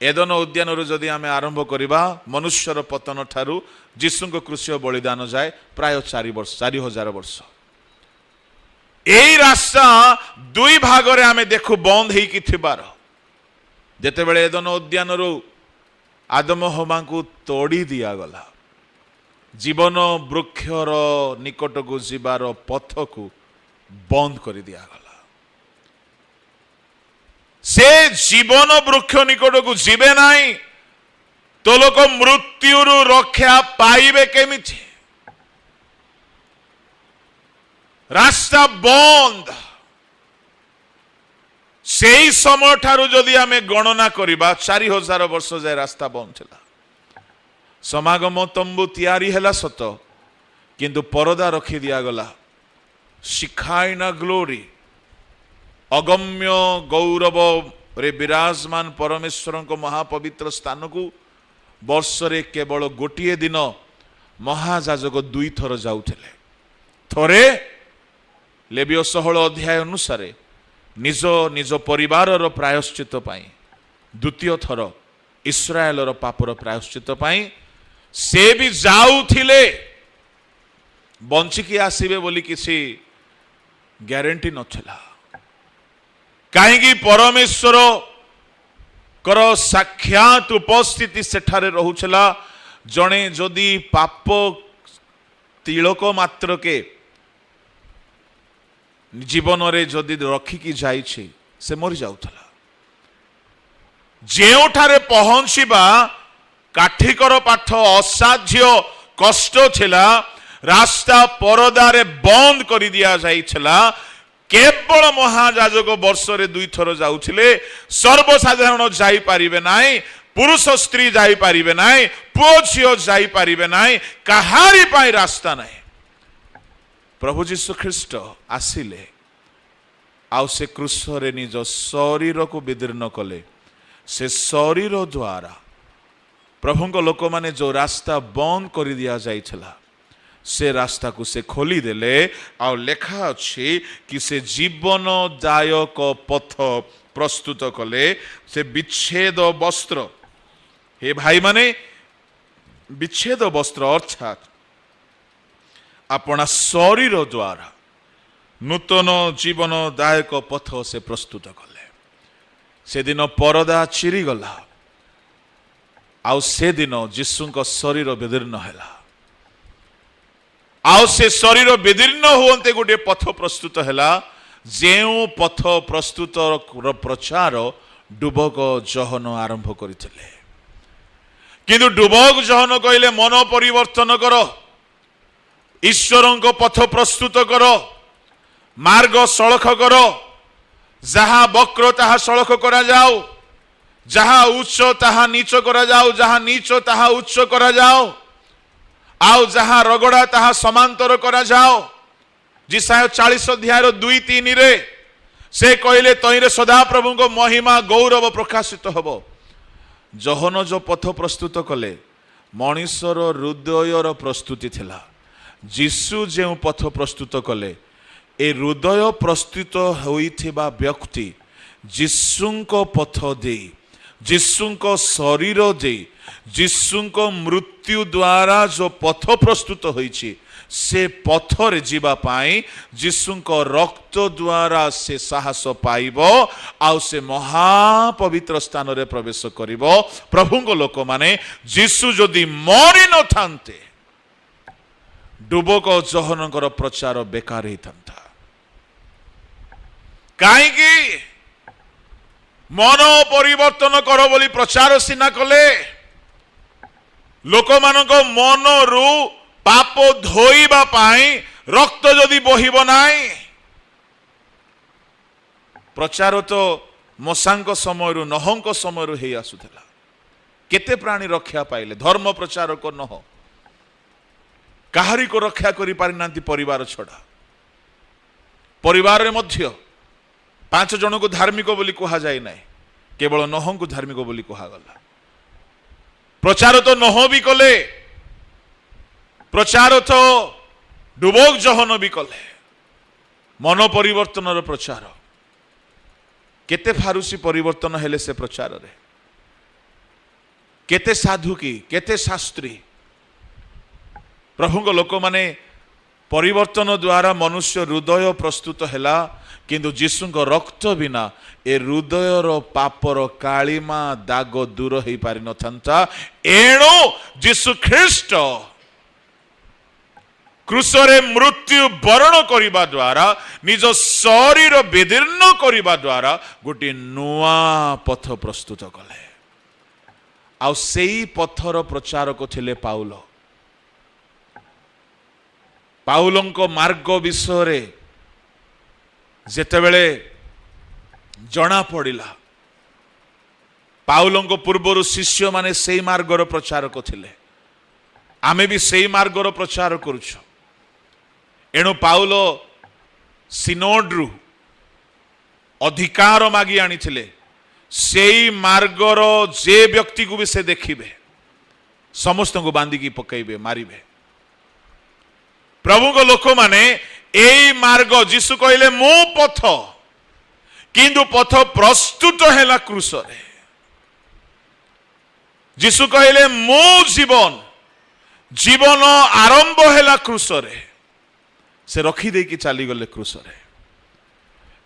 एदन उद्यान जदि आमे आरंभ करिबा मनुष्यर पतन ठारू जीशुଙ୍କ क्रूसीय बलिदान जाए प्राय 4000 वर्ष एई रास्ता दुई भाग रे आमे देखु बंद हेकी थिबार जेते बेले एदन उद्यान रो आदम हवा को तोड़ी दिया गला जीवन वृक्षर निकट को जीवार पथ को बंद कर दिया गला से जीवन वृक्ष निकट को जीवे नहीं तो लोक मृत्यु रक्षा पाइबे केमिति रास्ता बंद से समय ठारू जदि आमे गणना करिबा 4000 वर्ष जाए रास्ता बंद थिला समागम तंबू तैयारी हैला सत किंतु परदा रखी दिया गला शिखाइना ग्लोरी अगम्य गौरव रे विराजमान परमेश्वर को महापवित्र स्थान को वर्ष रे केवल गोटिए दिन महाजाजक 2 थर जाउथिले थरे लेविय 16 अध्याय अनुसार निज निज परिवार प्रायश्चित पाई द्वितीय थर ଇସ୍ରାଏଲର ପାପର ପ୍ରାୟଶ୍ଚିତ ପାଇଁ ସେ ବି ଯାଉଥିଲେ, ବଞ୍ଚିକି ଆସିବେ ବୋଲି କିଛି ଗ୍ୟାରେଣ୍ଟି ନଥିଲା। କାହିଁକି ପରମେଶ୍ୱର କର ସାକ୍ଷାତ ଉପସ୍ଥିତି ସେଠାରେ ରହୁଥିଲା। ଜଣେ ଯଦି ପାପ ତିଳକ ମାତ୍ରକେ ଜୀବନରେ ଯଦି ରଖିକି ଯାଇଛି ସେ ମରି ଯାଉଥିଲା। ଯେଉଁଠାରେ ପହଞ୍ଚିବା କାଠିକର ପାଠ, ଅସାଧ୍ୟ କଷ୍ଟ ଥିଲା, ରାସ୍ତା ପରଦାରେ ବନ୍ଦ କରି ଦିଆଯାଇଥିଲା। କେବଳ ମହାଯାଜକ ବର୍ଷରେ 2 ଥର ଯାଉଥିଲେ, ସର୍ବସାଧାରଣ ଯାଇପାରିବେ ନାହିଁ, ପୁରୁଷ ସ୍ତ୍ରୀ ଯାଇପାରିବେ ନାହିଁ, ପୁଅ ଝିଅ ଯାଇପାରିବେ ନାହିଁ, କାହାରି ପାଇଁ ରାସ୍ତା ନାହିଁ। ପ୍ରଭୁ ଯୀଶୁ ଖ୍ରୀଷ୍ଟ ଆସିଲେ, ଆଉ ସେ କ୍ରୁଶରେ ନିଜ ଶରୀରକୁ ବିଦୀର୍ଣ୍ଣ କଲେ। ସେ ଶରୀର ଦ୍ୱାରା ପ୍ରଭୁଙ୍କ ଲୋକମାନେ ଯେଉଁ ରାସ୍ତା ବନ୍ଦ କରି ଦିଆଯାଇଥିଲା ସେ ରାସ୍ତାକୁ ସେ ଖୋଲିଦେଲେ। ଆଉ ଲେଖା ଅଛି କି ସେ ଜୀବନଦାୟକ ପଥ ପ୍ରସ୍ତୁତ କଲେ। ସେ ବିଚ୍ଛେଦ ବସ୍ତ୍ର, ହେ ଭାଇମାନେ, ବିଚ୍ଛେଦ ବସ୍ତ୍ର ଅର୍ଥାତ୍ ଆପଣା ଶରୀର ଦ୍ୱାରା ନୂତନ ଜୀବନଦାୟକ ପଥ ସେ ପ୍ରସ୍ତୁତ କଲେ। ସେଦିନ ପରଦା ଚିରିଗଲା, ଆଉ ସେଦିନ ଯୀଶୁଙ୍କ ଶରୀର ବିଦୀର୍ଣ୍ଣ ହେଲା। ଆଉ ସେ ଶରୀର ବିଦୀର୍ଣ୍ଣ ହୁଅନ୍ତେ ଗୋଟିଏ ପଥ ପ୍ରସ୍ତୁତ ହେଲା। ଯେଉଁ ପଥ ପ୍ରସ୍ତୁତର ପ୍ରଚାର ଡୁବକ ଜହନ ଆରମ୍ଭ କରିଥିଲେ। କିନ୍ତୁ ଡୁବକ ଜହନ କହିଲେ ମନ ପରିବର୍ତ୍ତନ କର, ଈଶ୍ୱରଙ୍କ ପଥ ପ୍ରସ୍ତୁତ କର, ମାର୍ଗ ସଳଖ କର, ଯାହା ବକ୍ର ତାହା ସଳଖ କରାଯାଉ, ଯାହା ଉଚ୍ଚ ତାହା ନୀଚ କରାଯାଉ, ଯାହା ନୀଚ ତାହା ଉଚ୍ଚ କରାଯାଉ, ଆଉ ଯାହା ରଗଡ଼ା ତାହା ସମାନ୍ତର କରାଯାଉ। ଯିଶାୟ 40 ଅଧ୍ୟାୟର 2-3 ସେ କହିଲେ ତଇଁରେ ସଦାପ୍ରଭୁଙ୍କ ମହିମା ଗୌରବ ପ୍ରକାଶିତ ହେବ। ଜହନ ଯୋଉ ପଥ ପ୍ରସ୍ତୁତ କଲେ ମଣିଷର ହୃଦୟର ପ୍ରସ୍ତୁତି ଥିଲା। ଯୀଶୁ ଯେଉଁ ପଥ ପ୍ରସ୍ତୁତ କଲେ, ଏ ହୃଦୟ ପ୍ରସ୍ତୁତ ହୋଇଥିବା ବ୍ୟକ୍ତି ଯୀଶୁଙ୍କ ପଥ ଦେଇ, ଯୀଶୁଙ୍କ ଶରୀର ଦେଇ, ଯୀଶୁଙ୍କ ମୃତ୍ୟୁ ଦ୍ୱାରା ଯେଉଁ ପଥ ପ୍ରସ୍ତୁତ ହୋଇଛି ସେ ପଥରେ ଯିବା ପାଇଁ ଯୀଶୁଙ୍କ ରକ୍ତ ଦ୍ୱାରା ସେ ସାହସ ପାଇବ, ଆଉ ସେ ମହାପବିତ୍ର ସ୍ଥାନରେ ପ୍ରବେଶ କରିବ। ପ୍ରଭୁଙ୍କ ଲୋକମାନେ, ଯୀଶୁ ଯଦି ମରି ନଥାନ୍ତେ ଡୁବକ ଜହନଙ୍କର ପ୍ରଚାର ବେକାର ହେଇଥାନ୍ତା। କାହିଁକି? ମନ ପରିବର୍ତ୍ତନ କର ବୋଲି ପ୍ରଚାର ସିନା କଲେ, ଲୋକମାନଙ୍କ ମନରୁ ପାପ ଧୋଇବା ପାଇଁ ରକ୍ତ ଯଦି ବହିବ ନାହିଁ। ପ୍ରଚାର ତ ମଶାଙ୍କ ସମୟରୁ, ନହଙ୍କ ସମୟରୁ ହେଇ ଆସୁଥିଲା। କେତେ ପ୍ରାଣୀ ରକ୍ଷା ପାଇଲେ ଧର୍ମ ପ୍ରଚାରକ ନହ, କାହାରିକୁ ରକ୍ଷା କରିପାରିନାହାନ୍ତି ପରିବାର ଛଡ଼ା। ପରିବାରରେ ମଧ୍ୟ 5 ଜଣଙ୍କୁ ଧାର୍ମିକ ବୋଲି କୁହାଯାଇ ନାହିଁ, କେବଳ ନହଙ୍କୁ ଧାର୍ମିକ ବୋଲି କୁହାଗଲା। ପ୍ରଚାର ତ ନହ ବି କଲେ, ପ୍ରଚାର ତ ଡୁବକ ଜହନ ବି କଲେ। ମନ ପରିବର୍ତ୍ତନର ପ୍ରଚାର। କେତେ ଫାରୁସି ପରିବର୍ତ୍ତନ ହେଲେ ସେ ପ୍ରଚାରରେ, କେତେ ସାଧୁ କି କେତେ ଶାସ୍ତ୍ରୀ। ପ୍ରଭୁଙ୍କ ଲୋକମାନେ ପରିବର୍ତ୍ତନ ଦ୍ୱାରା ମନୁଷ୍ୟ ହୃଦୟ ପ୍ରସ୍ତୁତ ହେଲା, କିନ୍ତୁ ଯୀଶୁଙ୍କ ରକ୍ତ ବିନା ଏ ହୃଦୟର ପାପର କାଳିମା ଦାଗ ଦୂର ହେଇପାରିନଥାନ୍ତା। ଏଣୁ ଯୀଶୁ ଖ୍ରୀଷ୍ଟ କ୍ରୁଶରେ ମୃତ୍ୟୁ ବରଣ କରିବା ଦ୍ୱାରା, ନିଜ ଶରୀର ବିଦୀର୍ଣ୍ଣ କରିବା ଦ୍ୱାରା ଗୋଟିଏ ନୂଆ ପଥ ପ୍ରସ୍ତୁତ କଲେ। ଆଉ ସେଇ ପଥର ପ୍ରଚାରକ ଥିଲେ ପାଉଲ। ପାଉଲଙ୍କ ମାର୍ଗ ବିଷୟରେ ଯେତେବେଳେ ଜଣା ପଡ଼ିଲା, ପାଉଲଙ୍କ ପୂର୍ବରୁ ଶିଷ୍ୟମାନେ ସେଇ ମାର୍ଗର ପ୍ରଚାରକ ଥିଲେ, ଆମେ ବି ସେଇ ମାର୍ଗର ପ୍ରଚାର କରୁଛୁ। ଏଣୁ ପାଉଲ ସିନୋଡରୁ ଅଧିକାର ମାଗି ଆଣିଥିଲେ। ସେଇ ମାର୍ଗର ଯେ ବ୍ୟକ୍ତିକୁ ବି ସେ ଦେଖିବେ ସମସ୍ତଙ୍କୁ ବାନ୍ଧିକି ପକାଇବେ, ମାରିବେ। ପ୍ରଭୁଙ୍କ ଲୋକମାନେ ଏଇ ମାର୍ଗ, ଯୀଶୁ କହିଲେ ମୁଁ ପଥ, କିନ୍ତୁ ପଥ ପ୍ରସ୍ତୁତ ହେଲା କ୍ରୁଶରେ। ଯୀଶୁ କହିଲେ ମୁଁ ଜୀବନ, ଜୀବନ ଆରମ୍ଭ ହେଲା କ୍ରୁଶରେ, ସେ ରଖିଦେଇକି ଚାଲିଗଲେ କ୍ରୁଶରେ।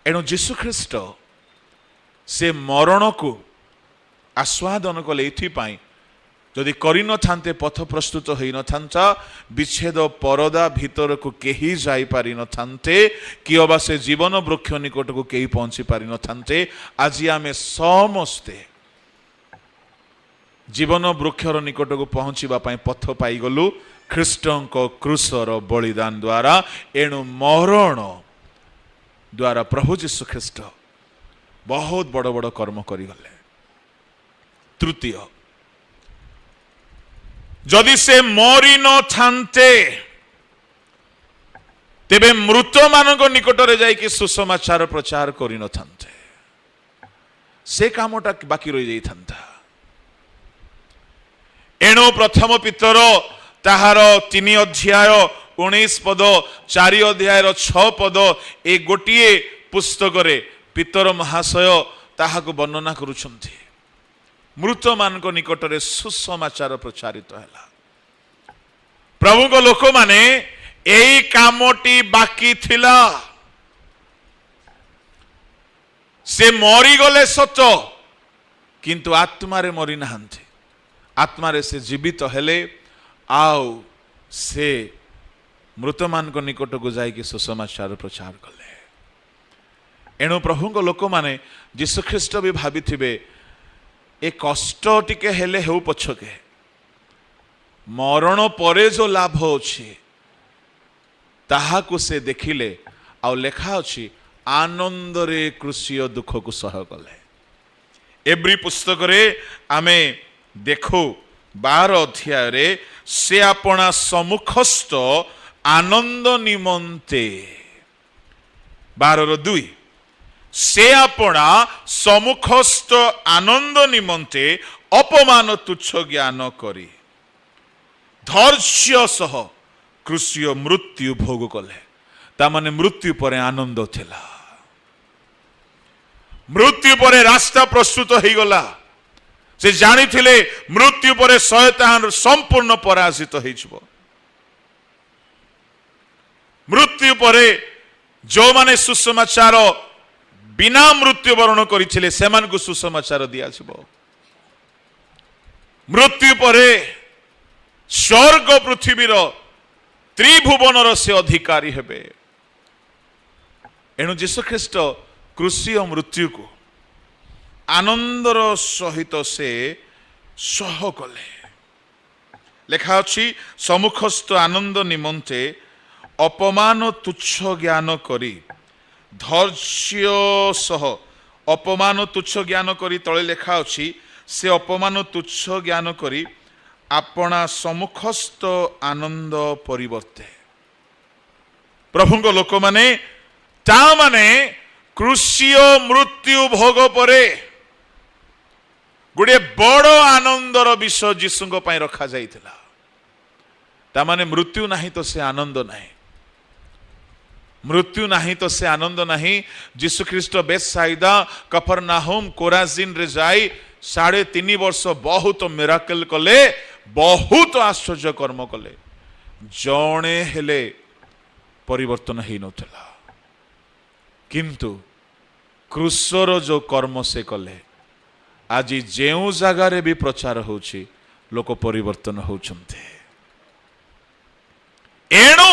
ଏଣୁ ଯୀଶୁ ଖ୍ରୀଷ୍ଟ ସେ ମରଣକୁ ଆସ୍ୱାଦନ କଲେ ଏଥିପାଇଁ, ଯଦି କରିନଥାନ୍ତେ ପଥ ପ୍ରସ୍ତୁତ ହୋଇନଥାନ୍ତା, ବିଚ୍ଛେଦ ପରଦା ଭିତରକୁ କେହି ଯାଇପାରିନଥାନ୍ତେ, କି ଅବା ସେ ଜୀବନ ବୃକ୍ଷ ନିକଟକୁ କେହି ପହଞ୍ଚି ପାରିନଥାନ୍ତେ। ଆଜି ଆମେ ସମସ୍ତେ ଜୀବନ ବୃକ୍ଷର ନିକଟକୁ ପହଞ୍ଚିବା ପାଇଁ ପଥ ପାଇଗଲୁ ଖ୍ରୀଷ୍ଟଙ୍କ କ୍ରୁଶର ବଳିଦାନ ଦ୍ୱାରା। ଏଣୁ ମରଣ ଦ୍ୱାରା ପ୍ରଭୁ ଯୀଶୁ ଖ୍ରୀଷ୍ଟ ବହୁତ ବଡ଼ ବଡ଼ କର୍ମ କରିଗଲେ। ତୃତୀୟ, ଯଦି ସେ ମରି ନଥାନ୍ତେ ତେବେ ମୃତମାନଙ୍କ ନିକଟରେ ଯାଇକି ସୁସମାଚାର ପ୍ରଚାର କରିନଥାନ୍ତେ, ସେ କାମଟା ବାକି ରହିଯାଇଥାନ୍ତା। ଏଣୁ ପ୍ରଥମ ପିତର ତାହାର 3 ଅଧ୍ୟାୟ 19 ପଦ, 4 ଅଧ୍ୟାୟର 6 ପଦ, ଏ ଗୋଟିଏ ପୁସ୍ତକରେ ପିତର ମହାଶୟ ତାହାକୁ ବର୍ଣ୍ଣନା କରୁଛନ୍ତି। ମୃତମାନଙ୍କ ନିକଟରେ ସୁସମାଚାର ପ୍ରଚାରିତ ହେଲା। ପ୍ରଭୁଙ୍କ ଲୋକମାନେ ଏହି କାମଟି ବାକି ଥିଲା। ସେ ମରିଗଲେ ସତ, କିନ୍ତୁ ଆତ୍ମାରେ ମରି ନାହାନ୍ତି। ଆତ୍ମାରେ ସେ ଜୀବିତ ହେଲେ, ଆଉ ସେ ମୃତମାନଙ୍କ ନିକଟକୁ ଯାଇକି ସୁସମାଚାର ପ୍ରଚାର କଲେ। ଏଣୁ ପ୍ରଭୁଙ୍କ ଲୋକମାନେ, ଯୀଶୁଖ୍ରୀଷ୍ଟ ବି ଭାବିଥିବେ ଏ କଷ୍ଟ ଟିକେ ହେଲେ ହେଉ ପଛକେ, ମରଣ ପରେ ଯୋଉ ଲାଭ ଅଛି ତାହାକୁ ସେ ଦେଖିଲେ। ଆଉ ଲେଖା ଅଛି, ଆନନ୍ଦରେ କ୍ରୁଶୀୟ ଦୁଃଖକୁ ସହ କଲେ। ଏବ୍ରୀ ପୁସ୍ତକରେ ଆମେ ଦେଖୁ 12 ଅଧ୍ୟାୟରେ, ସେ ଆପଣା ସମ୍ମୁଖସ୍ଥ ଆନନ୍ଦ ନିମନ୍ତେ, 12:2, ସେ ଆପଣା ସମ୍ମୁଖସ୍ଥ ଆନନ୍ଦ ନିମନ୍ତେ ଅପମାନ ତୁଚ୍ଛ ଜ୍ଞାନ କରି ଧୈର୍ଯ୍ୟ ସହ କ୍ରୁଶୀୟ ମୃତ୍ୟୁ ଭୋଗ କଲେ। ତାମାନେ ମୃତ୍ୟୁ ପରେ ଆନନ୍ଦ ଥିଲା। ମୃତ୍ୟୁ ପରେ ରାସ୍ତା ପ୍ରସ୍ତୁତ ହେଇଗଲା। ସେ ଜାଣିଥିଲେ ମୃତ୍ୟୁ ପରେ ଶୟତାନ ସମ୍ପୂର୍ଣ୍ଣ ପରାଜିତ ହେଇଯିବ। ମୃତ୍ୟୁ ପରେ ଯେଉଁମାନେ ସୁସମାଚାର ବିନା ମୃତ୍ୟୁବରଣ କରିଥିଲେ ସେମାନଙ୍କୁ ସୁସମାଚାର ଦିଆଯିବ। ମୃତ୍ୟୁ ପରେ ସ୍ୱର୍ଗ ପୃଥିବୀର ତ୍ରିଭୁବନର ସେ ଅଧିକାରୀ ହେବେ। ଏଣୁ ଯୀଶୁଖ୍ରୀଷ୍ଟ କ୍ରୁଶୀୟ ମୃତ୍ୟୁକୁ ଆନନ୍ଦର ସହିତ ସେ ସହ କଲେ। ଲେଖା ଅଛି, ସମ୍ମୁଖସ୍ଥ ଆନନ୍ଦ ନିମନ୍ତେ ଅପମାନ ତୁଚ୍ଛ ଜ୍ଞାନ କରି ଧୈର୍ଯ୍ୟ ସହ, ଅପମାନ ତୁଚ୍ଛ ଜ୍ଞାନ କରି ତଳେ ଲେଖା ଅଛି, ସେ ଅପମାନ ତୁଚ୍ଛ ଜ୍ଞାନ କରି ଆପଣା ସମ୍ମୁଖସ୍ଥ ଆନନ୍ଦ ପରିବର୍ତ୍ତେ। ପ୍ରଭୁଙ୍କ ଲୋକମାନେ, ତାମାନେ କ୍ରୁଶୀୟ ମୃତ୍ୟୁ ଭୋଗ ପରେ ଗୋଟିଏ ବଡ଼ ଆନନ୍ଦର ବିଷୟ ଯୀଶୁଙ୍କ ପାଇଁ ରଖାଯାଇଥିଲା। ତାମାନେ ମୃତ୍ୟୁ ନାହିଁ ତ ସେ ଆନନ୍ଦ ନାହିଁ, ମୃତ୍ୟୁ ନାହିଁ ତ ସେ ଆନନ୍ଦ ନାହିଁ। ଯୀଶୁଖ୍ରୀଷ୍ଟ ବେଥସାଇଦା, କଫରନାହୁମ, କୋରାଜିନରେ ଯାଇ 3.5 ବର୍ଷ ବହୁତ ମିରାକଲ କଲେ, ବହୁତ ଆଶ୍ଚର୍ଯ୍ୟ କର୍ମ କଲେ। ଜଣେ ହେଲେ ପରିବର୍ତ୍ତନ ହେଇନଥିଲା। କିନ୍ତୁ କ୍ରୁଶର ଯୋଉ କର୍ମ ସେ କଲେ, ଆଜି ଯେଉଁ ଜାଗାରେ ବି ପ୍ରଚାର ହେଉଛି ଲୋକ ପରିବର୍ତ୍ତନ ହେଉଛନ୍ତି। ଏଣୁ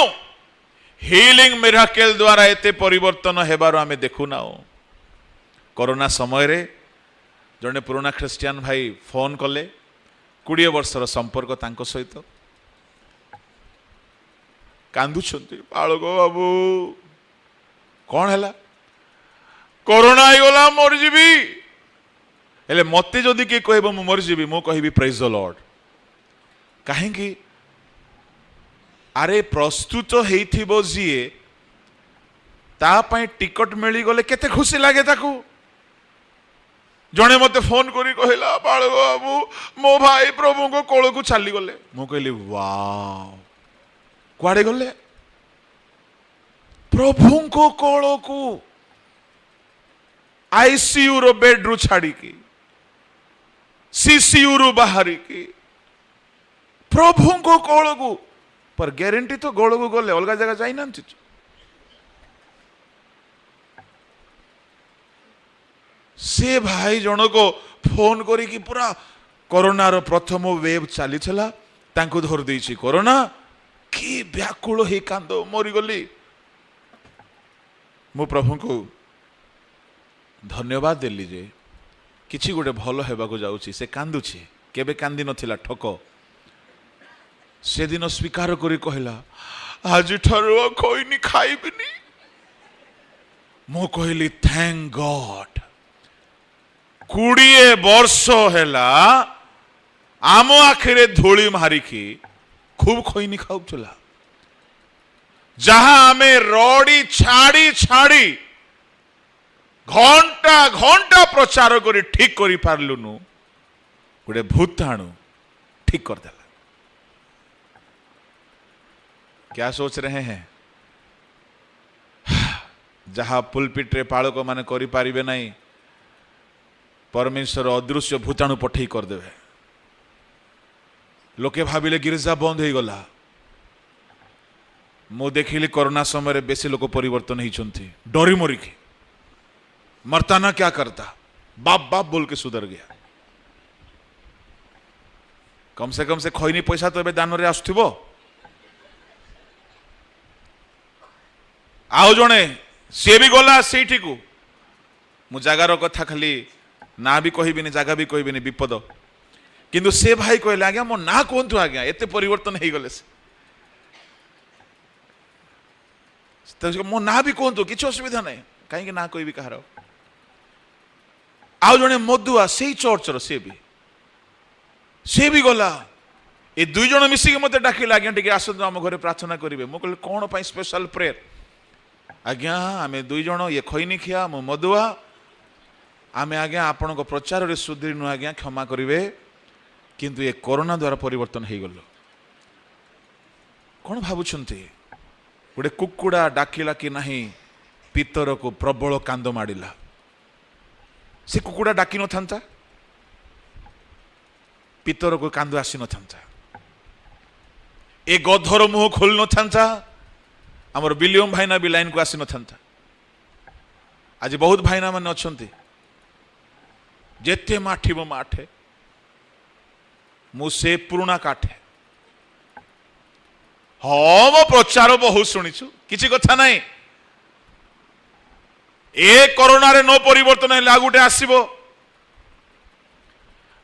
ହିଲିଂ ମିରାକେଲ ଦ୍ୱାରା ଏତେ ପରିବର୍ତ୍ତନ ହେବାର ଆମେ ଦେଖୁନାଉ। କରୋନା ସମୟରେ ଜଣେ ପୁରୁଣା ଖ୍ରୀଷ୍ଟିଆନ ଭାଇ ଫୋନ କଲେ, 20 ବର୍ଷର ସମ୍ପର୍କ ତାଙ୍କ ସହିତ, କାନ୍ଦୁଛନ୍ତି, ବାଳକ ବାବୁ କଣ ହେଲା? କରୋନା ହେଇଗଲା, ମରିଯିବି। ହେଲେ ମତେ ଯଦି କିଏ କହିବ ମୁଁ ମରିଯିବି, ମୁଁ କହିବି ପ୍ରେଜ୍ ଦ ଲର୍ଡ। କାହିଁକି? ଆରେ ପ୍ରସ୍ତୁତ ହେଇଥିବ ଯିଏ, ତା ପାଇଁ ଟିକଟ ମିଳିଗଲେ କେତେ ଖୁସି ଲାଗେ ତାକୁ। ଜଣେ ମତେ ଫୋନ କରି କହିଲା, ବାଳକ ବାବୁ ମୋ ଭାଇ ପ୍ରଭୁଙ୍କ କୋଳକୁ ଚାଲିଗଲେ। ମୁଁ କହିଲି ୱାଓ, କୁଆଡେ ଗଲେ? ପ୍ରଭୁଙ୍କ କୋଳକୁ, ଆଇସିୟୁ ର ବେଡରୁ ଛାଡିକି। सीसीयू रु बाहरी की प्रभु को कोल को पर ग्यारंटी तो गोल को गले अलग जगह जाई ना से भाई जन को फोन करी कि पूरा कोरोना रो प्रथम वेव चली चला तांको धर देछि कोरोना की व्याकुल हे कांदो मरी गली मु प्रभु को धन्यवाद देली जे किछि गोटे भल हेबा को जाउछि से कांदुछि केबे कांदी नथिला ठक से दिन स्वीकार करी कहला आज ठारो कोइनी खाइबिनी मु कहली थैंक गॉड 20 वर्ष हैला आम आखिरे धूली मारिकी खूब खैनी खाऊला जहां आमे रड़ी छाड़ी छाड़ी घंटा घंटा प्रचार करी ठीक करी पारलुनु गोटे भूताणु ठीक कर देला क्या सोच रहे हैं जहां पुलपिट रे पालक माने करी पारिबे नहीं परमेश्वर अदृश्य भूताणु पठेई कर देवे लोके भाविले गिरजा बंद हो गला मु देखिली कोरोना समय बेसी लोग परिवर्तन होती डरी मरिकी मरता क्या करता बाप बाप बोल के सुधर गया कम से खैनी पैसा तो दान रे आसुथिबो आउ जणे सी भी गला सेठी को मु जगार कथा खाली ना भी कहबिनी जगह भी कहबिनी विपद किंतु से भाई कहले आज्ञा मो ना कहतु आज्ञा एते परिवर्तन हो गले मो ना भी कहतु किसी असुविधा नहीं कहीं ना कहबी कहार आउ जने मधुआ से चर्चर से भी गला ए दुई जन मिसिक मते डाकिला आज्ञा टिके आसतु आम घरे प्रार्थना करिवे मो कहले कोन पई स्पेशल प्रेयर आज्ञा आमे दुई जन ये खैनी खिया मो मधुआ आमे आज्ञा आपण को प्रचार रे सुधीरनु आज्ञा क्षमा करिवे किंतु ये कोरोना द्वारा परिवर्तन हो गल कौन भावुंट गोटे कुकुड़ा डाकिला कि नहीं पितर को प्रबल कांद माड़िला से कुकुड़ा डाकी न था पितर को कांद आसी न था ए गधर मुह खोल न था आमर विलियम भाईना भी लाइन को आसी न था आज बहुत भाईना मान अच्छा जेते माठिब माठे मुझे पुराना काठे हाँ मो प्रचार बहुत शुणीचु किसी कथा नहीं ए कोरोना रे नो परिवर्तन है लागुटे आसीबो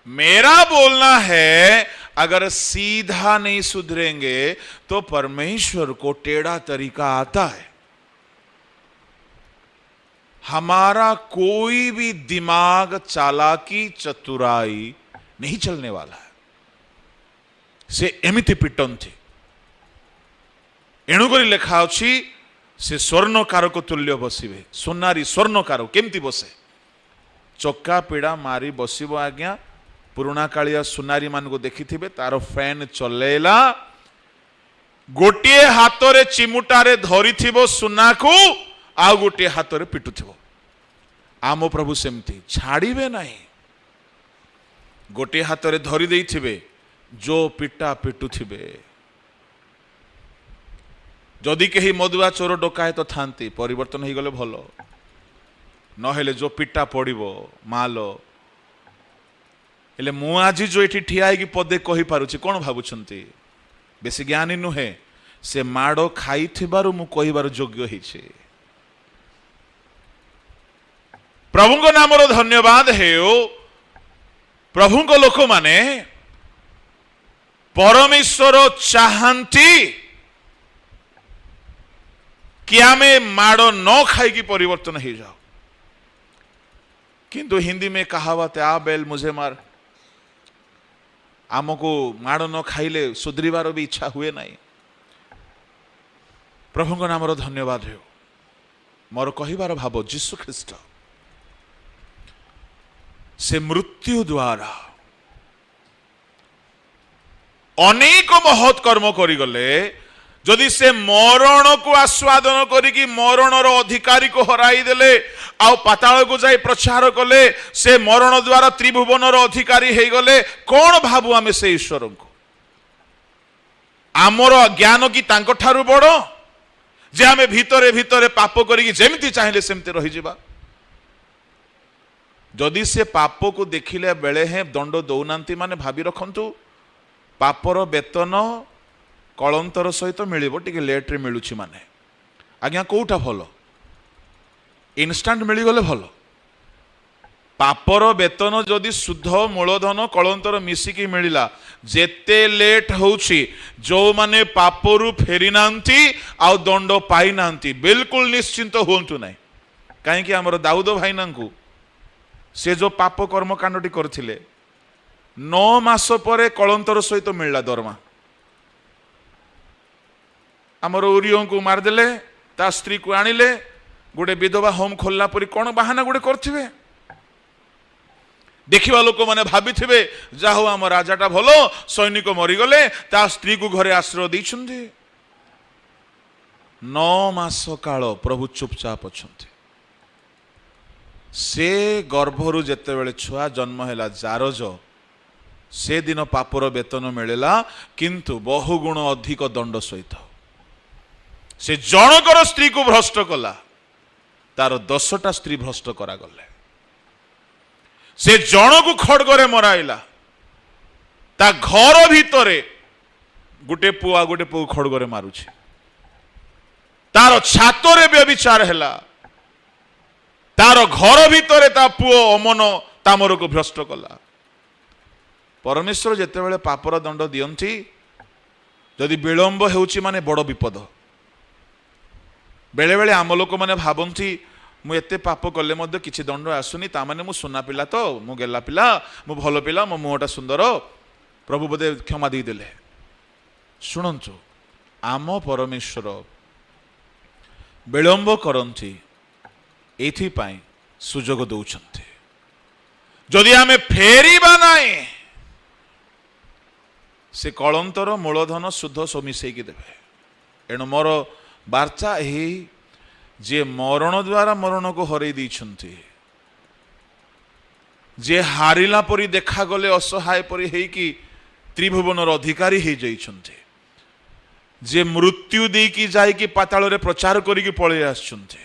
मेरा बोलना है अगर सीधा नहीं सुधरेंगे तो परमेश्वर को टेढ़ा तरीका आता है हमारा कोई भी दिमाग चालाकी चतुराई नहीं चलने वाला है से एमिति पिटंती एणुकरी लेखा अच्छी से स्वर्णकार को तुल्य बसवे सोनारी स्वर्णकार केमती बसे चक्का पीड़ा मारी बसब आज्ञा पुराणा कालिया सुनारी मान को देखि तार फैन चलेला गोटे हाथ रे चिमुटारे धरी सुना को आ गोटे हाथ रे पिटुथिबो आम प्रभु सेमती छाड़िबे नहीं गोटे हाथ रे धरी देइथिबे जो पिटा पिटुथिबे जदि कहीं मदुआ चोर डकायत तो थांती परिवर्तन हो गले भल नहेले जो पिटा पड़ो मालो हेले मु आज जो ये ठिया पदे कही पारुछि कौन भावुंट बेसी ज्ञानी नुहे से माड़ खाई मु कहबार योग्य होइछि प्रभु नाम धन्यवाद हे प्रभु लोक माने परमेश्वर चाहती कि आमे माड़ न खाई परिवर्तन हो जाओ किंतु हिंदी में कहावत है आ बैल मुझे मार आमको माड़ न खाइले सुधरीबार भी इच्छा हुए नहीं प्रभु नाम धन्यवाद हो मोर कहिबार भाव जीशु ख्रीस्ट से मृत्यु द्वारा अनेक महत् कर्म करिगले जदि से मरण को आस्वादन करिकी मरणर अधिकारी को हराई देले आ पाताल को जाई प्रचार कले से मरण द्वारा त्रिभुवनर अधिकारी हे गले कौन भाबु आमे से ईश्वर को आमर ज्ञान की तांको ठारू बड़ जे आमे भितरे भितरे पाप करिकी जेमिति चाहिले सेमति रहि जिबा जदि से पाप को देखिले बेले हे दंड दौनांती माने भाबी रखंतु पापर वेतन कलंतर सहित मिलिबो टिके लेट रे मिलुछि माने आज्ञा कोउटा भलो इनस्टांट मिली गले भलो पापर वेतन जदि शुद्ध मूलधन कलंतर मिसिकी मिलिला जेते लेट होउछि जो माने पापरु फेरी नांती आ दंड पाई नांती बिल्कुल निश्चिंत होंतु नै काहे कि हमर दाऊद भाईना को से जो पाप कर्म कांडटी करथिले 9 मास परे कलंतर सहित मिलला दरमा आमर उरियों को मारदेले ता स्त्री को आनिले गोटे विधवा होम खोलला परी कौन बाहाना गोटे करथिबे देखिबा लोक माने भाबिथिबे जा हो आम राजाटा भलो सैनिक मरीगले ता स्त्री को घरे आश्रय दैछन्ति 9 मास काल प्रभु चुपचाप अछन्ति से गर्भरु जेते बेले छुआ जन्म हैला जारज से दिन पापर वेतन मिलेला किंतु बहुगुण अधिक दंड सहित से जनकर स्त्री को भ्रष्ट कला तार 10टा स्त्री भ्रष्ट करा गले से जन को खड़गरे मराइला ता घर भितरे गोटे पुआ गोटे पु खड़गरे मारुछि तार छातरे व्यभिचार हैला तार घर भितरे ता पुओ अमन तामर को भ्रष्ट कला परमेश्वर जेते बेले पापर दंड दियंती जदि विलंब हेउछि माने बड़ विपद बेले बेले आम लोक माने भाबंती मु एते पाप कले मध्य किछि दंड आसुनी ता माने मु सुना पिला तो मु गेला पिला मु भलो पिला मो मुहटा सुंदर प्रभु बोधे क्षमा दी देले शुणंतु आम परमेश्वर विलंब करंती एथि पाई सुजोग दौचंती जदि आमे फेरिबा नाई से कलंतर मूलधन शुद्ध सब मिसेकी देवे एणु मोर वार्ता यही जे मरण द्वारा मरण को हरई दैछंती जे हारिला परी देखा गले असहाय परी हेकी त्रिभुवनर अधिकारी हे जाइछंती जे मृत्यु देकी जाइकी पाताल रे प्रचार करिकी पळे आछंती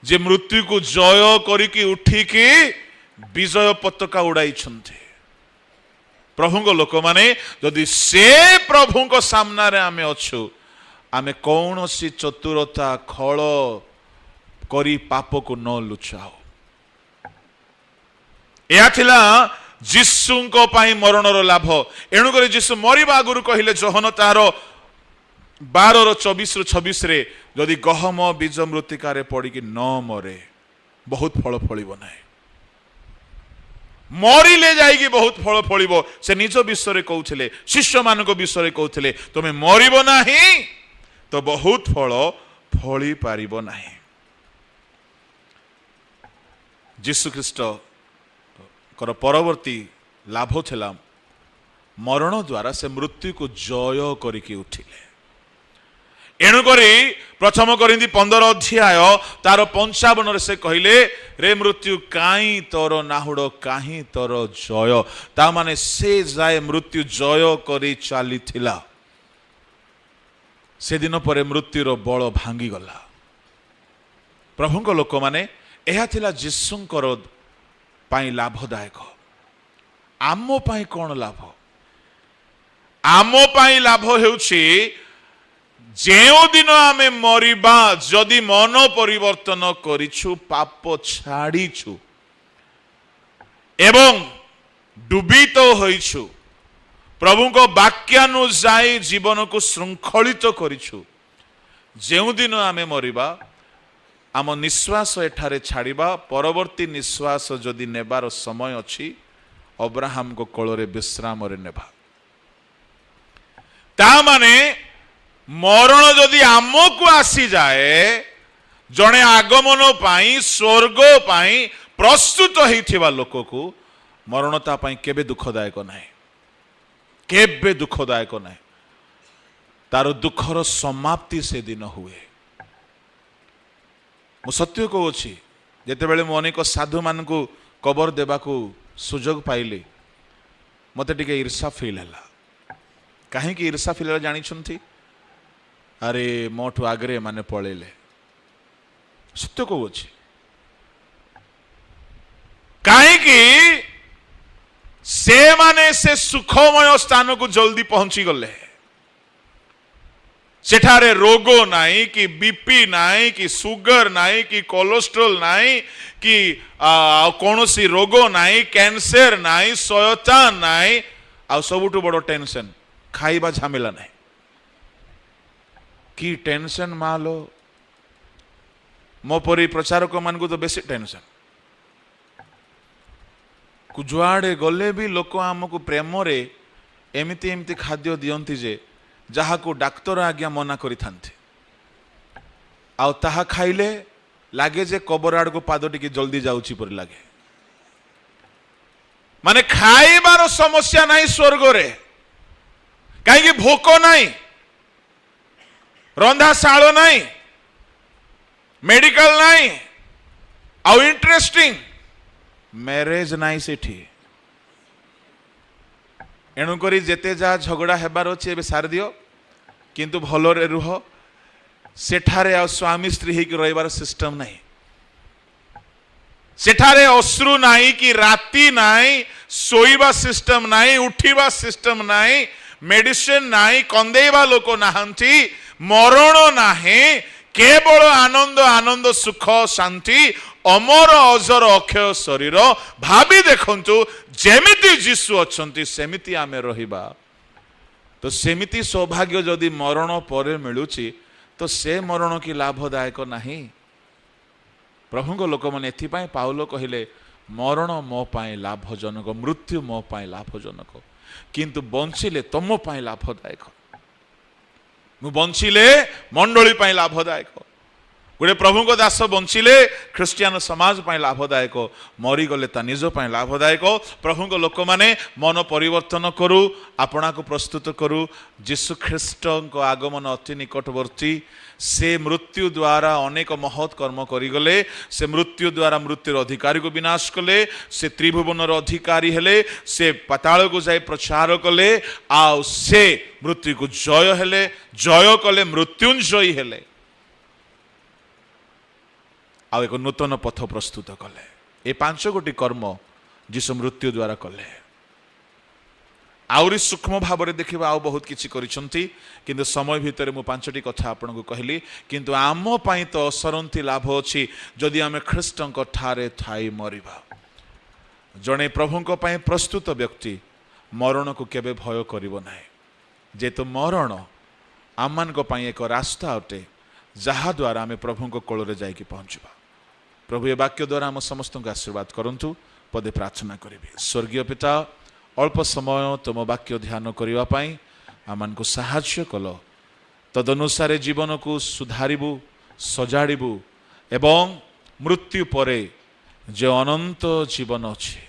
जे मृत्यु को जय करिकी उठिकी विजय पताका उड़ाइछंती प्रभु को लोक माने जदि से प्रभु को सामना रे आमे अछु आमे कौन सी चतुरता खल करी पाप को न लुचाओ या थिला जीशु को पाई मरणर लाभ एणु करी जीशु मरिबा आगुरु कहिले जोहन तार 12:24-26 रे जदि गहम बीज मृत्तिकारे पड़ी न मरे बहुत फल फलिबो नाही मरिले जाइकी बहुत फल फलिबो से निज विषय रे कहउथिले शिष्य मान को विषय रे कहउथिले तुमे मरिबो नाही तो बहुत फल फली पारिबो नाही जीशु ख्रीष्ट कर परवर्ती लाभ थिला मरण द्वारा से मृत्यु को जय करिकी उठिले एणुकरी प्रथम करिंदी 15 अध्याय तार 55 से कहले रे मृत्यु काई तोर नाहुड़ काई तोर जय ता माने से जाए मृत्यु जय करी चली थिला से दिन पर मृत्युर बल भांगी गला प्रभु को लोक माने एहा थिला जीशुंकर पाई लाभदायक आम पाई कौन लाभ आम पाई लाभ हेउछि जेउ दिन आमे मरिबा जदि मन परिवर्तन करिछु पाप छाड़ीछु एवं डुबित होइछु प्रभु को वाक्यानुसायी जीवन को श्रृंखलित करिछु जेउ दिन आमे मरिबा आम निश्वास एठारे छाड़िबा परवर्ती निश्वास जदि नेबार समय अछि अब्राहम को कोଳରେ विश्राम रे नेबा ता माने मरण जदि आमको आसी जाए जड़े आगमन पाई स्वर्ग पाई प्रस्तुत होइथिबा लोक को मरणता पाई केबे दुखदायक नाही केबे दुखदायक नाही तार दुखर समाप्ति से दिन हुए। मु सत्य कहूँ जितेबले मु अनेक साधु मान को कबर देवा सुजोग पाइली मत टे ईर्षा फिल है। कहीं ईर्षा फिल है जानी अरे मोठू आगे माने पलैले। सत्य कहूँ कहीं से माने से सुखमय स्थान को जल्दी पहुंची गले। सेठारे रोग नाई कि बीपी नाई कि सुगर नाई कि कोलेस्ट्रोल नाई कि कौन सी रोग नाई कैंसर नाई सयता नाई आ सबुठु बड़ टेंशन खाइबा झमेला नाई कि टेंशन मालो मो परी प्रचारक मान को तो बेसी टेंशन जुआड़े गले भी लोक आमको प्रेम रे एमती एमती खाद्य दियंती जे जहा को डाक्तर आज्ञा मना करि थांती आउ ताहा खाइले लागे जे कबर आड़ को पाद टिके जल्दी जाउची पर लागे। माने खाइबार समस्या नहीं स्वर्ग रे कहीं भोक नहीं रंधा शाल नहीं मेडिकल नहीं आउ इंटरेस्टिंग मैरेज नाई सेठी एणुकरी जेते जा झगड़ा हेबार अच्छे ए सार दियो किंतु भलरे रुह सेठारे आ स्वामी स्त्री ही रहिबार सिस्टम नहीं सेठारे अश्रु नाई कि राति नाई सोईबा सिस्टम नाई उठीबा सिस्टम नाई मेडिसिन नाई कंदेवा लोक नाहंती मरण नाही केवल आनंद आनंद सुख शांति अमर अजर अक्षय शरीर भाभी देखंतु जेमिति जीशु अछंती सेमिति आमे रहिबा। तो सेमिति सौभाग्य जदि मरण परे मिलुची तो से मरण की लाभदायक नहीं। प्रभु को लोक मैंने एथिपाई पाउलो कहिले मरण मो पाए लाभजनक मृत्यु मो पाए लाभजनक किंतु बंचिले तुम पाए लाभदायक मु बंचिले मंडली पाए लाभदायक गोटे प्रभु को दास बंचिले ख्रिस्टियान समाज पाए लाभदायक मरीगले ता निज पाए लाभदायक। प्रभु को लोक माने मन परिवर्तन करू आपना को प्रस्तुत करू जीशु ख्रिस्ट को आगमन अति निकटवर्ती से मृत्यु द्वारा अनेक महत् कर्म करिगले से मृत्यु द्वारा मृत्युर अधिकारी को विनाश कले से त्रिभुवनर अधिकारी हेले से पाताल को जाई प्रचार कले आ से मृत्यु को जय हेले जय कले मृत्युंजयी हेले आ एक नूतन पथ प्रस्तुत कले। ए 5 गोटी कर्म जीशु मृत्यु द्वारा कले आउरी सूक्ष्म भाव में देखा आउ बहुत किसी करिसंती किंतु समय भितर मु 5टी कथा आपन को कहली किंतु आम पाई तो असरंती लाभ अच्छी जदि आमे ख्रिस्टंक ठारे थाई मरिबा। जड़े प्रभुंक पाई प्रस्तुत व्यक्ति मरण को केबे भय करिवो नाही जेतु मरण आमान को पाई एक रास्ता अटे जहा द्वारा आमे प्रभुंक कोଳରେ जाइकी पहुंचबा। प्रभु ए वाक्य द्वारा आम समस्त को आशीर्वाद करंतु पदे प्रार्थना करिबे। स्वर्गीय पिता अल्प समय तुम वाक्य ध्यान करने आमान को साहाय्य कल तदनुसारे जीवन को सुधारिबु सजाड़िबु एवं मृत्यु परे जो अनंत जीवन अच्छे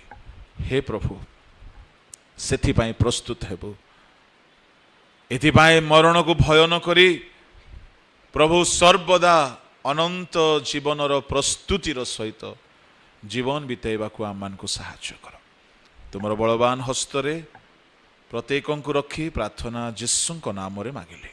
हे प्रभु सेथिपाई प्रस्तुत हेबु। एथिपाई मरण को भय न करी प्रभु सर्वदा अनंत जीवनर प्रस्तुतिर सहित जीवन बिताइबा को आमान को साहाय्य कर। तुमर बलवान हस्तरे प्रत्येक को रखी प्रार्थना जीसुंक नाम रे मागिले।